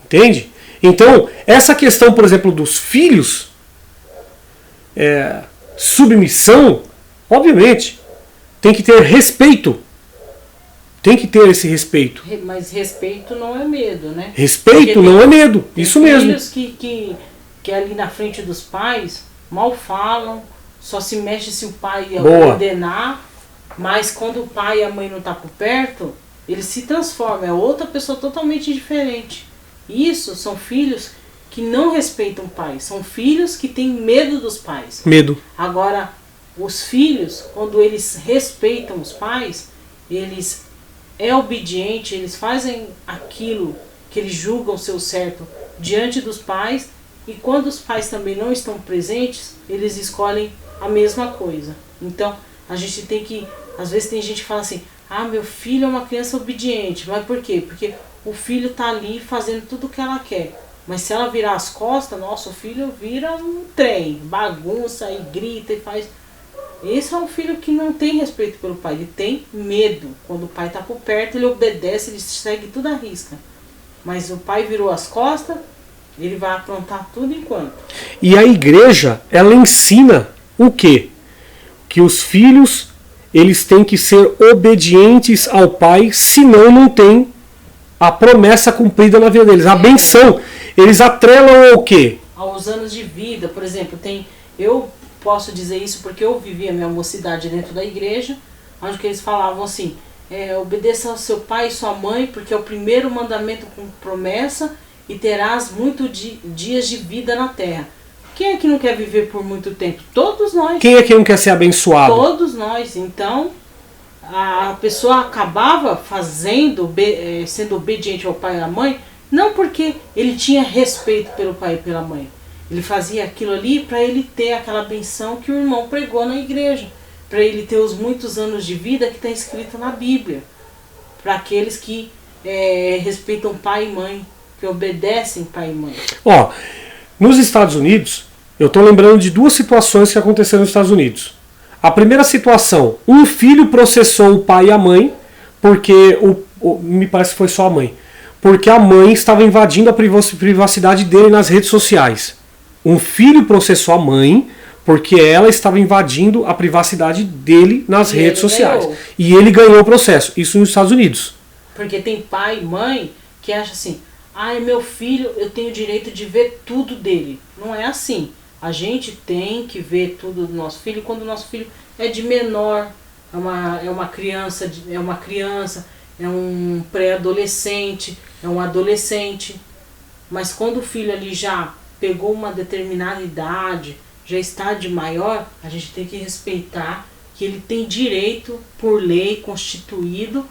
Speaker 1: Entende? Então, essa questão, por exemplo, dos filhos, submissão, obviamente, tem que ter respeito. Tem que ter esse respeito.
Speaker 2: Mas respeito não é medo, né?
Speaker 1: Respeito não é medo. Isso mesmo.
Speaker 2: Tem filhos que ali na frente dos pais mal falam, só se mexe se o pai ordenar, mas quando o pai e a mãe não estão por perto, ele se transforma, é outra pessoa totalmente diferente. Isso são filhos que não respeitam o pai, são filhos que têm medo dos pais.
Speaker 1: Medo.
Speaker 2: Agora, os filhos, quando eles respeitam os pais, eles obediente, eles fazem aquilo que eles julgam ser o certo diante dos pais, e quando os pais também não estão presentes, eles escolhem a mesma coisa. Então, a gente tem que, às vezes tem gente que fala assim, meu filho é uma criança obediente, mas por quê? Porque o filho tá ali fazendo tudo o que ela quer, mas se ela virar as costas, nosso filho vira um trem, bagunça e grita e faz. Esse é um filho que não tem respeito pelo pai, ele tem medo. Quando o pai está por perto, ele obedece, ele segue tudo à risca. Mas o pai virou as costas, ele vai aprontar tudo enquanto.
Speaker 1: E a igreja, ela ensina o quê? Que os filhos, eles têm que ser obedientes ao pai, senão não tem a promessa cumprida na vida deles. A benção, eles atrelam ao quê?
Speaker 2: Aos anos de vida, por exemplo, eu posso dizer isso porque eu vivi a minha mocidade dentro da igreja, onde que eles falavam assim, obedeça ao seu pai e sua mãe, porque é o primeiro mandamento com promessa, e terás muitos dias de vida na terra. Quem é que não quer viver por muito tempo? Todos nós.
Speaker 1: Quem é que não quer ser abençoado?
Speaker 2: Todos nós. Então, a pessoa acabava sendo obediente ao pai e à mãe, não porque ele tinha respeito pelo pai e pela mãe. Ele fazia aquilo ali para ele ter aquela benção que o irmão pregou na igreja. Para ele ter os muitos anos de vida que está escrito na Bíblia. Para aqueles que respeitam pai e mãe, que obedecem pai e mãe.
Speaker 1: Ó, nos Estados Unidos, eu estou lembrando de duas situações que aconteceram nos Estados Unidos. A primeira situação, um filho processou o pai e a mãe, porque, me parece que foi só a mãe, porque a mãe estava invadindo a privacidade dele nas redes sociais. Um filho processou a mãe, porque ela estava invadindo a privacidade dele nas redes sociais.
Speaker 2: Ganhou.
Speaker 1: E ele ganhou o processo, isso nos Estados Unidos.
Speaker 2: Porque tem pai e mãe que acham assim, ai, meu filho, eu tenho o direito de ver tudo dele. Não é assim. A gente tem que ver tudo do nosso filho quando o nosso filho é de menor, é uma criança, é um pré-adolescente, é um adolescente. Mas quando o filho ali já pegou uma determinada idade, já está de maior, a gente tem que respeitar que ele tem direito, por lei constituído,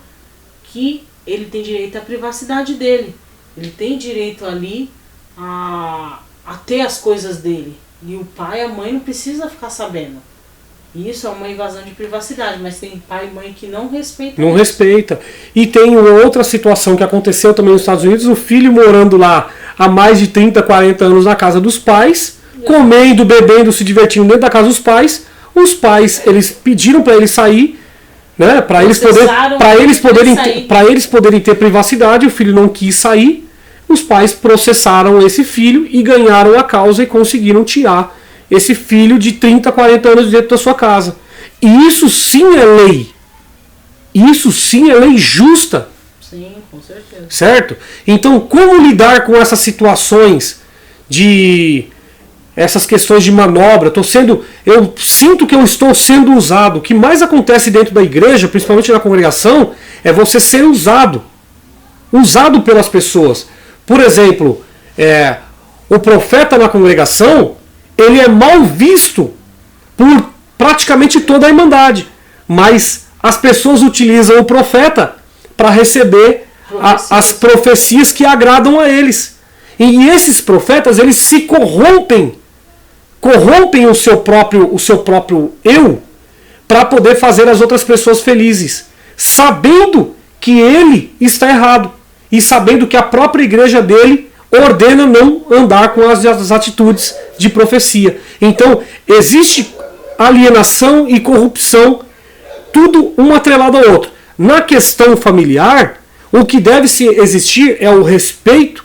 Speaker 2: que ele tem direito à privacidade dele. Ele tem direito ali a ter as coisas dele. E o pai e a mãe não precisa ficar sabendo. Isso é uma invasão de privacidade, mas tem pai e mãe que não respeitam.
Speaker 1: Não respeita. E tem uma outra situação que aconteceu também nos Estados Unidos, o filho morando lá há mais de 30, 40 anos na casa dos pais, comendo, bebendo, se divertindo dentro da casa dos pais. Os pais, eles pediram para ele sair, né, para eles poderem ter privacidade, o filho não quis sair. Os pais processaram esse filho e ganharam a causa e conseguiram tirar esse filho de 30, 40 anos dentro da sua casa. E isso sim é lei. Isso sim é lei justa.
Speaker 2: Sim, com certeza.
Speaker 1: Certo? Então, como lidar com essas situações essas questões de manobra? Eu sinto que eu estou sendo usado. O que mais acontece dentro da igreja, principalmente na congregação, é você ser usado. Usado pelas pessoas. Por exemplo, o profeta na congregação, ele é mal visto por praticamente toda a irmandade. Mas as pessoas utilizam o profeta para receber as profecias que agradam a eles. E esses profetas, eles se corrompem o seu próprio eu para poder fazer as outras pessoas felizes, sabendo que ele está errado e sabendo que a própria igreja dele ordena não andar com as atitudes de profecia. Então, existe alienação e corrupção, tudo um atrelado ao outro. Na questão familiar, o que deve existir é o respeito,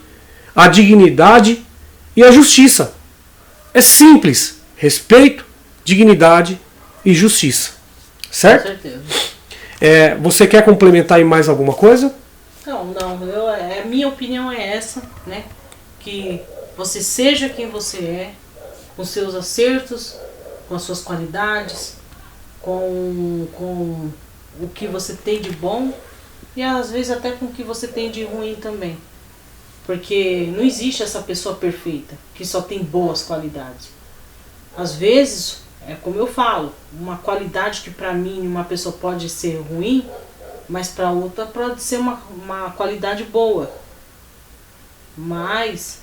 Speaker 1: a dignidade e a justiça. É simples. Respeito, dignidade e justiça. Certo?
Speaker 2: Com certeza.
Speaker 1: Você quer complementar aí mais alguma coisa?
Speaker 2: Não. A minha opinião é essa, né? Que você seja quem você é, com seus acertos, com as suas qualidades, com o que você tem de bom e às vezes até com o que você tem de ruim também. Porque não existe essa pessoa perfeita, que só tem boas qualidades. Às vezes, é como eu falo, uma qualidade que para mim uma pessoa pode ser ruim, mas para outra pode ser uma qualidade boa. Mas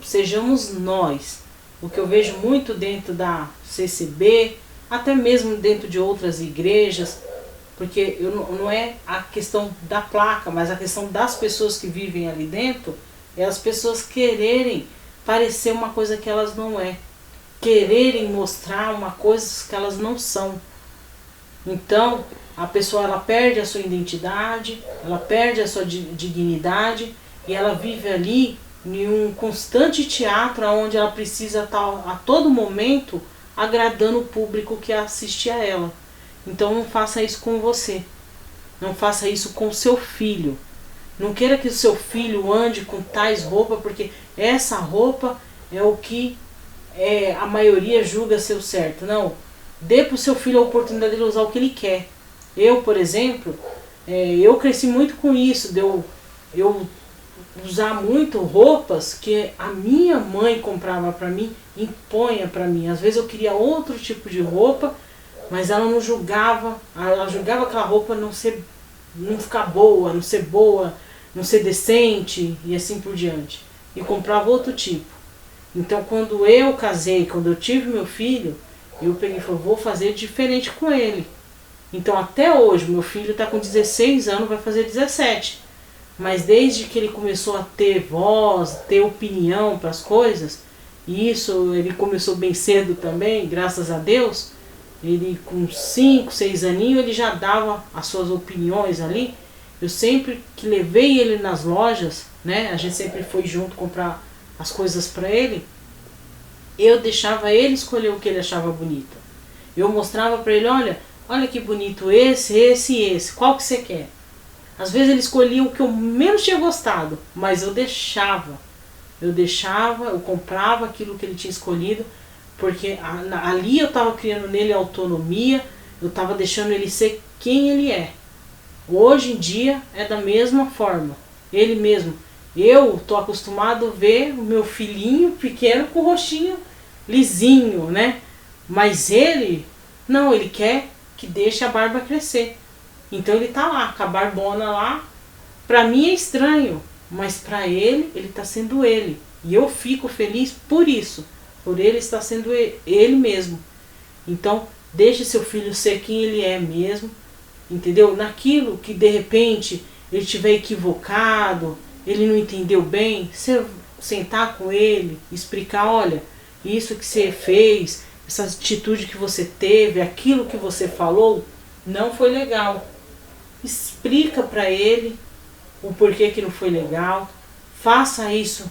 Speaker 2: sejamos nós. O que eu vejo muito dentro da CCB, até mesmo dentro de outras igrejas, porque não é a questão da placa, mas a questão das pessoas que vivem ali dentro, é as pessoas quererem parecer uma coisa que elas não é, quererem mostrar uma coisa que elas não são. Então, a pessoa ela perde a sua identidade, ela perde a sua dignidade e ela vive ali em um constante teatro onde ela precisa estar a todo momento agradando o público que assiste a ela. Então não faça isso com você. Não faça isso com seu filho. Não queira que o seu filho ande com tais roupas, porque essa roupa é o que a maioria julga ser o certo. Não. Dê para o seu filho a oportunidade de usar o que ele quer. Eu, por exemplo, eu cresci muito com isso, de eu usar muito roupas que a minha mãe comprava para mim, impunha para mim. Às vezes eu queria outro tipo de roupa, mas ela não julgava, ela julgava aquela roupa não ficar boa, não ser decente e assim por diante. E comprava outro tipo. Então quando eu casei, quando eu tive meu filho, eu peguei e falei, vou fazer diferente com ele. Então até hoje, meu filho está com 16 anos, vai fazer 17. Mas desde que ele começou a ter voz, ter opinião para as coisas, e isso ele começou bem cedo também, graças a Deus, ele com 5, 6 aninhos, ele já dava as suas opiniões ali. Eu sempre que levei ele nas lojas, né, a gente sempre foi junto comprar as coisas para ele, eu deixava ele escolher o que ele achava bonito. Eu mostrava para ele, olha que bonito esse e esse, qual que você quer? Às vezes ele escolhia o que eu menos tinha gostado, mas eu deixava, eu comprava aquilo que ele tinha escolhido, porque ali eu estava criando nele autonomia, eu estava deixando ele ser quem ele é. Hoje em dia é da mesma forma, ele mesmo. Eu estou acostumado a ver o meu filhinho pequeno com o rostinho lisinho, né? Mas ele, não, ele quer que deixe a barba crescer. Então ele tá lá, com a barbona lá. Pra mim é estranho, mas pra ele, ele tá sendo ele. E eu fico feliz por isso, por ele estar sendo ele mesmo. Então, deixe seu filho ser quem ele é mesmo, entendeu? Naquilo que de repente ele estiver equivocado, ele não entendeu bem, você sentar com ele, explicar, olha, isso que você fez, essa atitude que você teve, aquilo que você falou, não foi legal. Explica para ele o porquê que não foi legal. Faça isso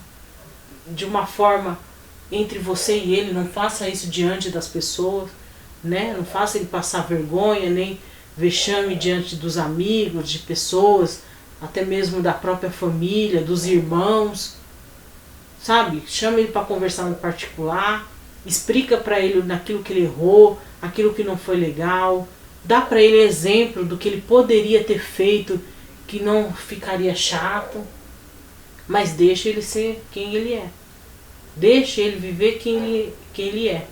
Speaker 2: de uma forma entre você e ele, não faça isso diante das pessoas, né? Não faça ele passar vergonha, nem vexame diante dos amigos, de pessoas, até mesmo da própria família, dos irmãos, sabe? Chama ele para conversar no particular, explica para ele naquilo que ele errou, aquilo que não foi legal, dá para ele exemplo do que ele poderia ter feito que não ficaria chato, mas deixa ele ser quem ele é. Deixa ele viver quem ele é.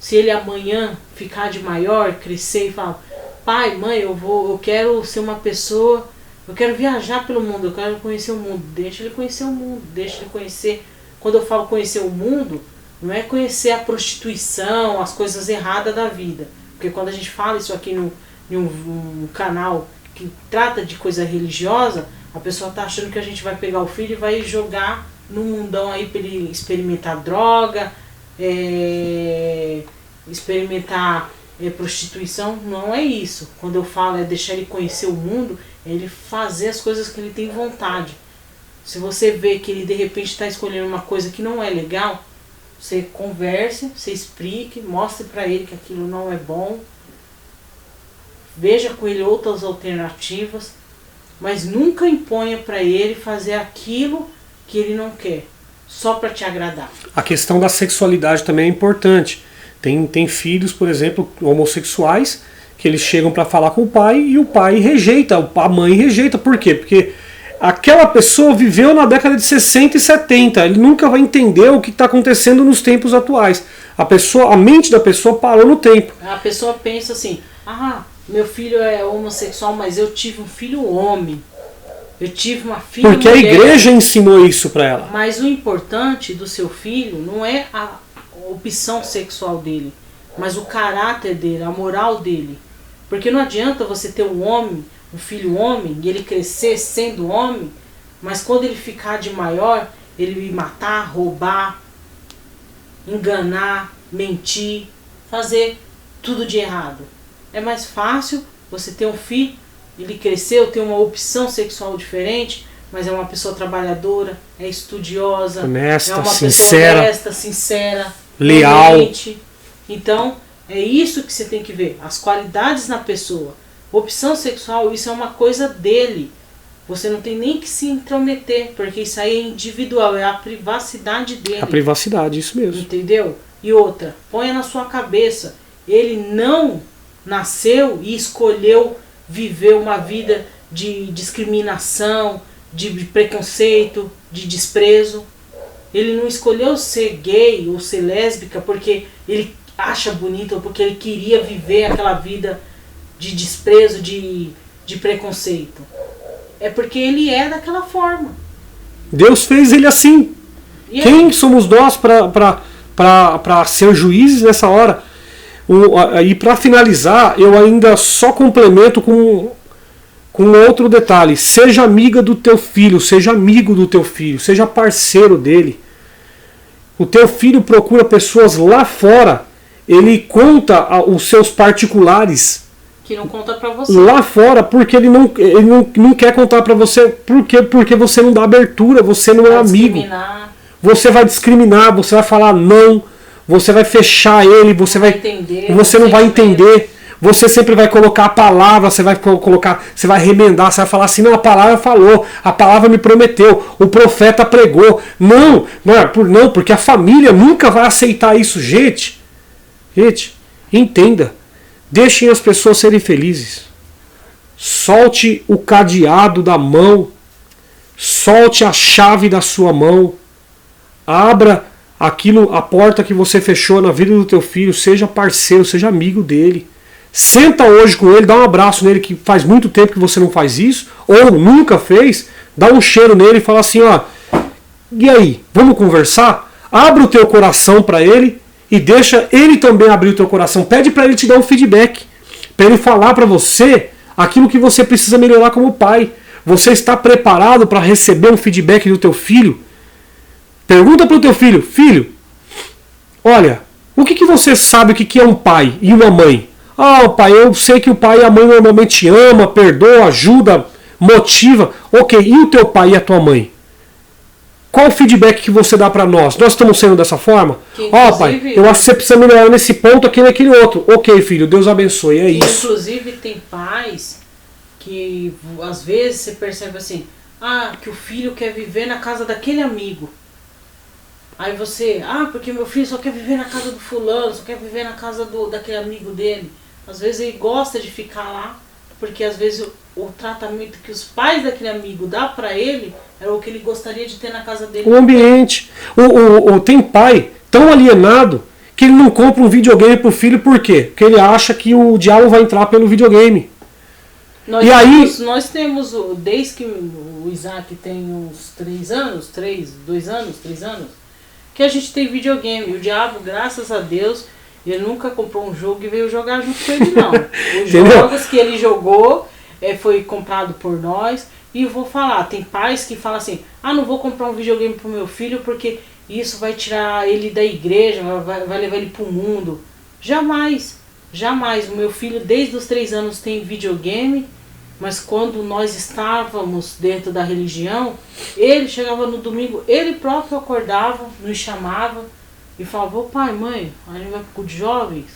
Speaker 2: Se ele amanhã ficar de maior, crescer e falar, pai, mãe, eu quero ser uma pessoa, eu quero viajar pelo mundo, eu quero conhecer o mundo. Deixa ele conhecer o mundo, deixa ele conhecer. Quando eu falo conhecer o mundo, não é conhecer a prostituição, as coisas erradas da vida. Porque quando a gente fala isso aqui em um canal que trata de coisa religiosa, a pessoa está achando que a gente vai pegar o filho e vai jogar no mundão aí para ele experimentar droga, experimentar prostituição. Não é isso. Quando eu falo é deixar ele conhecer o mundo, é ele fazer as coisas que ele tem vontade. Se você vê que ele de repente está escolhendo uma coisa que não é legal, você converse, você explique, mostre para ele que aquilo não é bom, veja com ele outras alternativas, mas nunca imponha para ele fazer aquilo que ele não quer, só para te agradar.
Speaker 1: A questão da sexualidade também é importante. Tem filhos, por exemplo, homossexuais, que eles chegam para falar com o pai e o pai rejeita, a mãe rejeita. Por quê? Porque aquela pessoa viveu na década de 60 e 70, ele nunca vai entender o que está acontecendo nos tempos atuais. A mente da pessoa parou no tempo.
Speaker 2: A pessoa pensa assim, meu filho é homossexual, mas eu tive um filho homem. Eu tive uma filha
Speaker 1: porque mulher. A igreja ensinou isso para ela.
Speaker 2: Mas o importante do seu filho não é a opção sexual dele, mas o caráter dele, a moral dele. Porque não adianta você ter um filho homem, e ele crescer sendo homem, mas quando ele ficar de maior, ele matar, roubar, enganar, mentir, fazer tudo de errado. É mais fácil você ter um filho, ele cresceu, tem uma opção sexual diferente, mas é uma pessoa trabalhadora, é estudiosa,
Speaker 1: honesta,
Speaker 2: é uma
Speaker 1: sincera,
Speaker 2: pessoa honesta, sincera,
Speaker 1: leal.
Speaker 2: coerente. Então, é isso que você tem que ver, as qualidades na pessoa. Opção sexual, isso é uma coisa dele. Você não tem nem que se intrometer, porque isso aí é individual, é a privacidade dele.
Speaker 1: A privacidade, isso mesmo.
Speaker 2: Entendeu? E outra, ponha na sua cabeça, ele não nasceu e escolheu viver uma vida de discriminação, de preconceito, de desprezo. Ele não escolheu ser gay ou ser lésbica porque ele acha bonito ou porque ele queria viver aquela vida de desprezo, de preconceito. É porque ele é daquela forma.
Speaker 1: Deus fez ele assim.
Speaker 2: E
Speaker 1: Quem somos nós para ser juízes nessa hora? E para finalizar, eu ainda só complemento com outro detalhe. Seja amiga do teu filho, seja amigo do teu filho, seja parceiro dele. O teu filho procura pessoas lá fora, ele conta os seus particulares
Speaker 2: que não conta pra você.
Speaker 1: Lá fora, porque ele não quer contar pra você, porque você não dá abertura, você não é amigo. Você vai discriminar, você vai falar não, você vai fechar ele, você não vai entender. Você sempre vai colocar a palavra, você vai remendar, você vai falar assim, não, a palavra falou, a palavra me prometeu, o profeta pregou. Não, porque a família nunca vai aceitar isso, gente, entenda. Deixem as pessoas serem felizes. Solte o cadeado da mão. Solte a chave da sua mão. Abra a porta que você fechou na vida do teu filho. Seja parceiro, seja amigo dele. Senta hoje com ele, dá um abraço nele, que faz muito tempo que você não faz isso, ou nunca fez. Dá um cheiro nele e fala assim, ó, e aí, vamos conversar? Abre o teu coração para ele. E deixa ele também abrir o teu coração. Pede para ele te dar um feedback. Para ele falar para você aquilo que você precisa melhorar como pai. Você está preparado para receber um feedback do teu filho? Pergunta para o teu filho. Filho, olha, o que você sabe o que é um pai e uma mãe? Ah, pai, eu sei que o pai e a mãe normalmente ama, perdoa, ajuda, motiva. Ok, e o teu pai e a tua mãe? Qual o feedback que você dá para nós? Nós estamos sendo dessa forma? Ó, pai, eu acho que você precisa melhorar nesse ponto aqui e naquele outro. Ok, filho, Deus abençoe, é isso.
Speaker 2: Inclusive tem pais que às vezes você percebe assim, que o filho quer viver na casa daquele amigo. Aí você, porque meu filho só quer viver na casa do fulano, só quer viver na casa daquele amigo dele. Às vezes ele gosta de ficar lá, porque às vezes o tratamento que os pais daquele amigo dá para ele é o que ele gostaria de ter na casa dele.
Speaker 1: O ambiente. Tem pai tão alienado que ele não compra um videogame pro filho, por quê? Porque ele acha que o diabo vai entrar pelo videogame.
Speaker 2: Nós temos, desde que o Isaac tem uns 3 anos, que a gente tem videogame. O diabo, graças a Deus, ele nunca comprou um jogo e veio jogar junto com ele, não. Os jogos que ele jogou foi comprado por nós. E eu vou falar, tem pais que falam assim, não vou comprar um videogame pro meu filho porque isso vai tirar ele da igreja, vai levar ele pro mundo. Jamais. O meu filho desde os 3 anos tem videogame, mas quando nós estávamos dentro da religião, ele chegava no domingo, ele próprio acordava, nos chamava e falava, pai, mãe, a gente vai pro culto de jovens?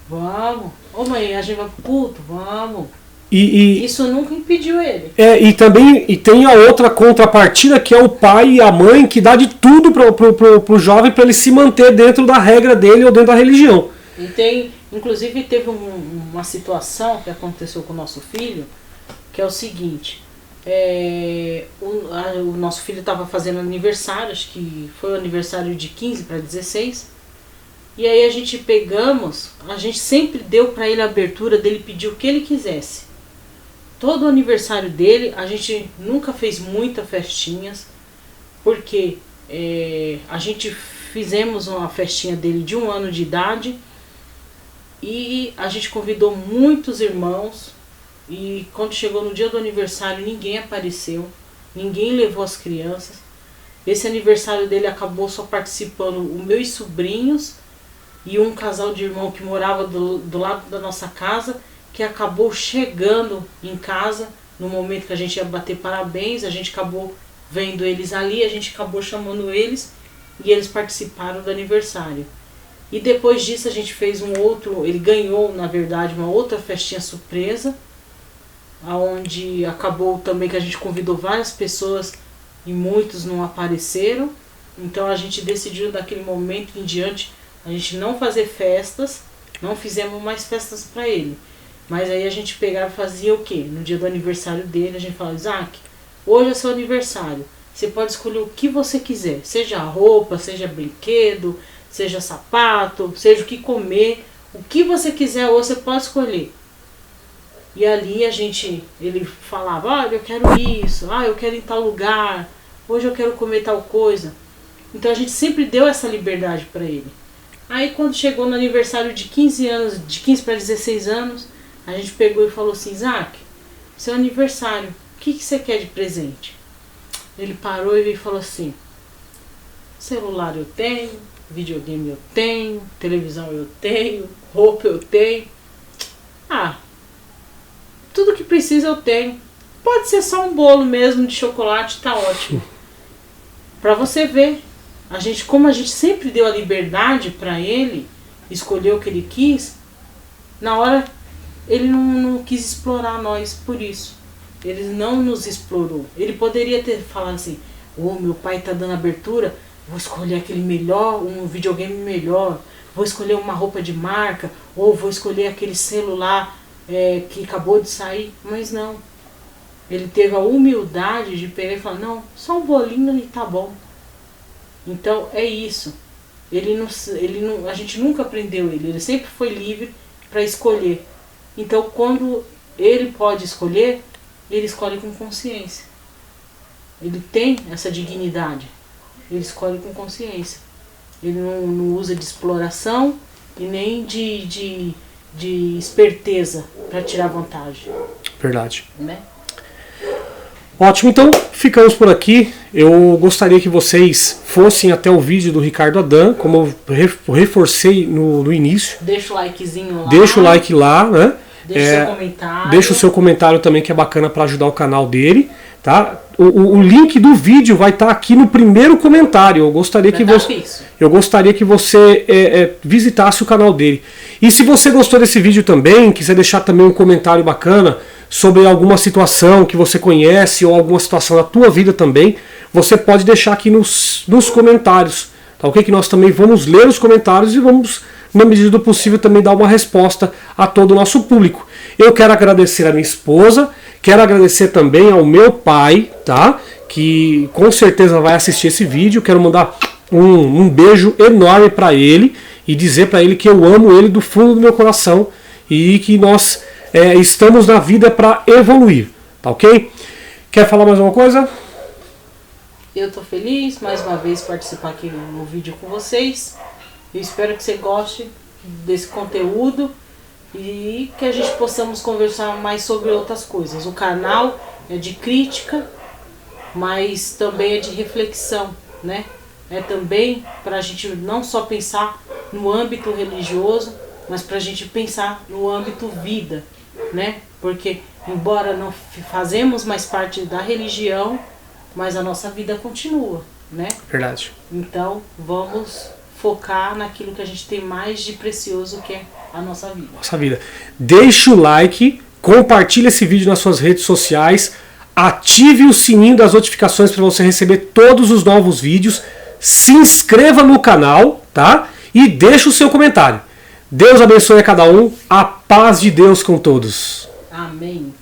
Speaker 2: Vamos. Ô mãe, a gente vai pro culto? Vamos. Isso nunca impediu ele.
Speaker 1: E tem a outra contrapartida, que é o pai e a mãe que dá de tudo pro jovem para ele se manter dentro da regra dele ou dentro da religião.
Speaker 2: Inclusive teve uma situação que aconteceu com o nosso filho, que é o seguinte, o nosso filho estava fazendo aniversário, acho que foi o aniversário de 15 para 16, e aí a gente sempre deu para ele a abertura dele pedir o que ele quisesse. Todo o aniversário dele, a gente nunca fez muitas festinhas, porque a gente fizemos uma festinha dele de 1 ano de idade, e a gente convidou muitos irmãos, e quando chegou no dia do aniversário ninguém apareceu, ninguém levou as crianças. Esse aniversário dele acabou só participando os meus sobrinhos e um casal de irmão que morava do lado da nossa casa, que acabou chegando em casa no momento que a gente ia bater parabéns. A gente acabou vendo eles ali, a gente acabou chamando eles e eles participaram do aniversário. E depois disso a gente fez ele ganhou, na verdade, uma outra festinha surpresa. onde acabou também que a gente convidou várias pessoas e muitos não apareceram. Então a gente decidiu daquele momento em diante a gente não fazer festas, não fizemos mais festas para ele. Mas aí a gente pegava e fazia o quê? No dia do aniversário dele, a gente falava: Isaac, hoje é seu aniversário, você pode escolher o que você quiser, seja roupa, seja brinquedo, seja sapato, seja o que comer, o que você quiser hoje você pode escolher. E ali ele falava: olha, eu quero isso, eu quero ir em tal lugar, hoje eu quero comer tal coisa. Então a gente sempre deu essa liberdade para ele. Aí quando chegou no aniversário de 15 anos, de 15 para 16 anos, a gente pegou e falou assim: Isaac, seu aniversário, o que você quer de presente? Ele parou e falou assim: celular eu tenho, videogame eu tenho, televisão eu tenho, roupa eu tenho. Tudo que precisa eu tenho. Pode ser só um bolo mesmo de chocolate, tá ótimo. Pra você ver, como a gente sempre deu a liberdade pra ele escolher o que ele quis, na hora ele não quis explorar nós por isso. Ele não nos explorou. Ele poderia ter falado assim: meu pai tá dando abertura, vou escolher aquele melhor, um videogame melhor, vou escolher uma roupa de marca, ou vou escolher aquele celular que acabou de sair. Mas não. Ele teve a humildade de pegar e falar: não, só um bolinho e tá bom. Então é isso. A gente nunca prendeu ele sempre foi livre para escolher. Então quando ele pode escolher, ele escolhe com consciência. Ele tem essa dignidade. Ele escolhe com consciência. Ele não usa de exploração e nem de esperteza para tirar vantagem.
Speaker 1: Verdade.
Speaker 2: Né?
Speaker 1: Ótimo, então ficamos por aqui. Eu gostaria que vocês fossem até o vídeo do Ricardo Adam, como eu reforcei no início.
Speaker 2: Deixa o likezinho lá.
Speaker 1: Deixa o like lá, né?
Speaker 2: Deixa o seu comentário.
Speaker 1: Deixa o seu comentário também, que é bacana para ajudar o canal dele, tá? O link do vídeo vai estar aqui no primeiro comentário. Eu gostaria que você visitasse o canal dele. E se você gostou desse vídeo também, quiser deixar também um comentário bacana sobre alguma situação que você conhece ou alguma situação da tua vida também, você pode deixar aqui nos comentários, tá ok? Que nós também vamos ler os comentários e vamos, na medida do possível, também dar uma resposta a todo o nosso público. Eu quero agradecer a minha esposa, quero agradecer também ao meu pai, tá? Que com certeza vai assistir esse vídeo. Quero mandar um beijo enorme para ele e dizer para ele que eu amo ele do fundo do meu coração e que nós estamos na vida para evoluir, tá ok? Quer falar mais alguma coisa?
Speaker 2: Eu tô feliz mais uma vez participar aqui no vídeo com vocês. Eu espero que você goste desse conteúdo e que a gente possamos conversar mais sobre outras coisas. O canal é de crítica, mas também é de reflexão, né? É também para a gente não só pensar no âmbito religioso, mas para a gente pensar no âmbito vida, né? Porque embora não fazemos mais parte da religião, mas a nossa vida continua, né?
Speaker 1: Verdade.
Speaker 2: Então vamos focar naquilo que a gente tem mais de precioso, que é a nossa vida.
Speaker 1: Nossa vida. Deixe o like, compartilhe esse vídeo nas suas redes sociais, ative o sininho das notificações para você receber todos os novos vídeos, se inscreva no canal, tá? E deixe o seu comentário. Deus abençoe a cada um, a paz de Deus com todos.
Speaker 2: Amém.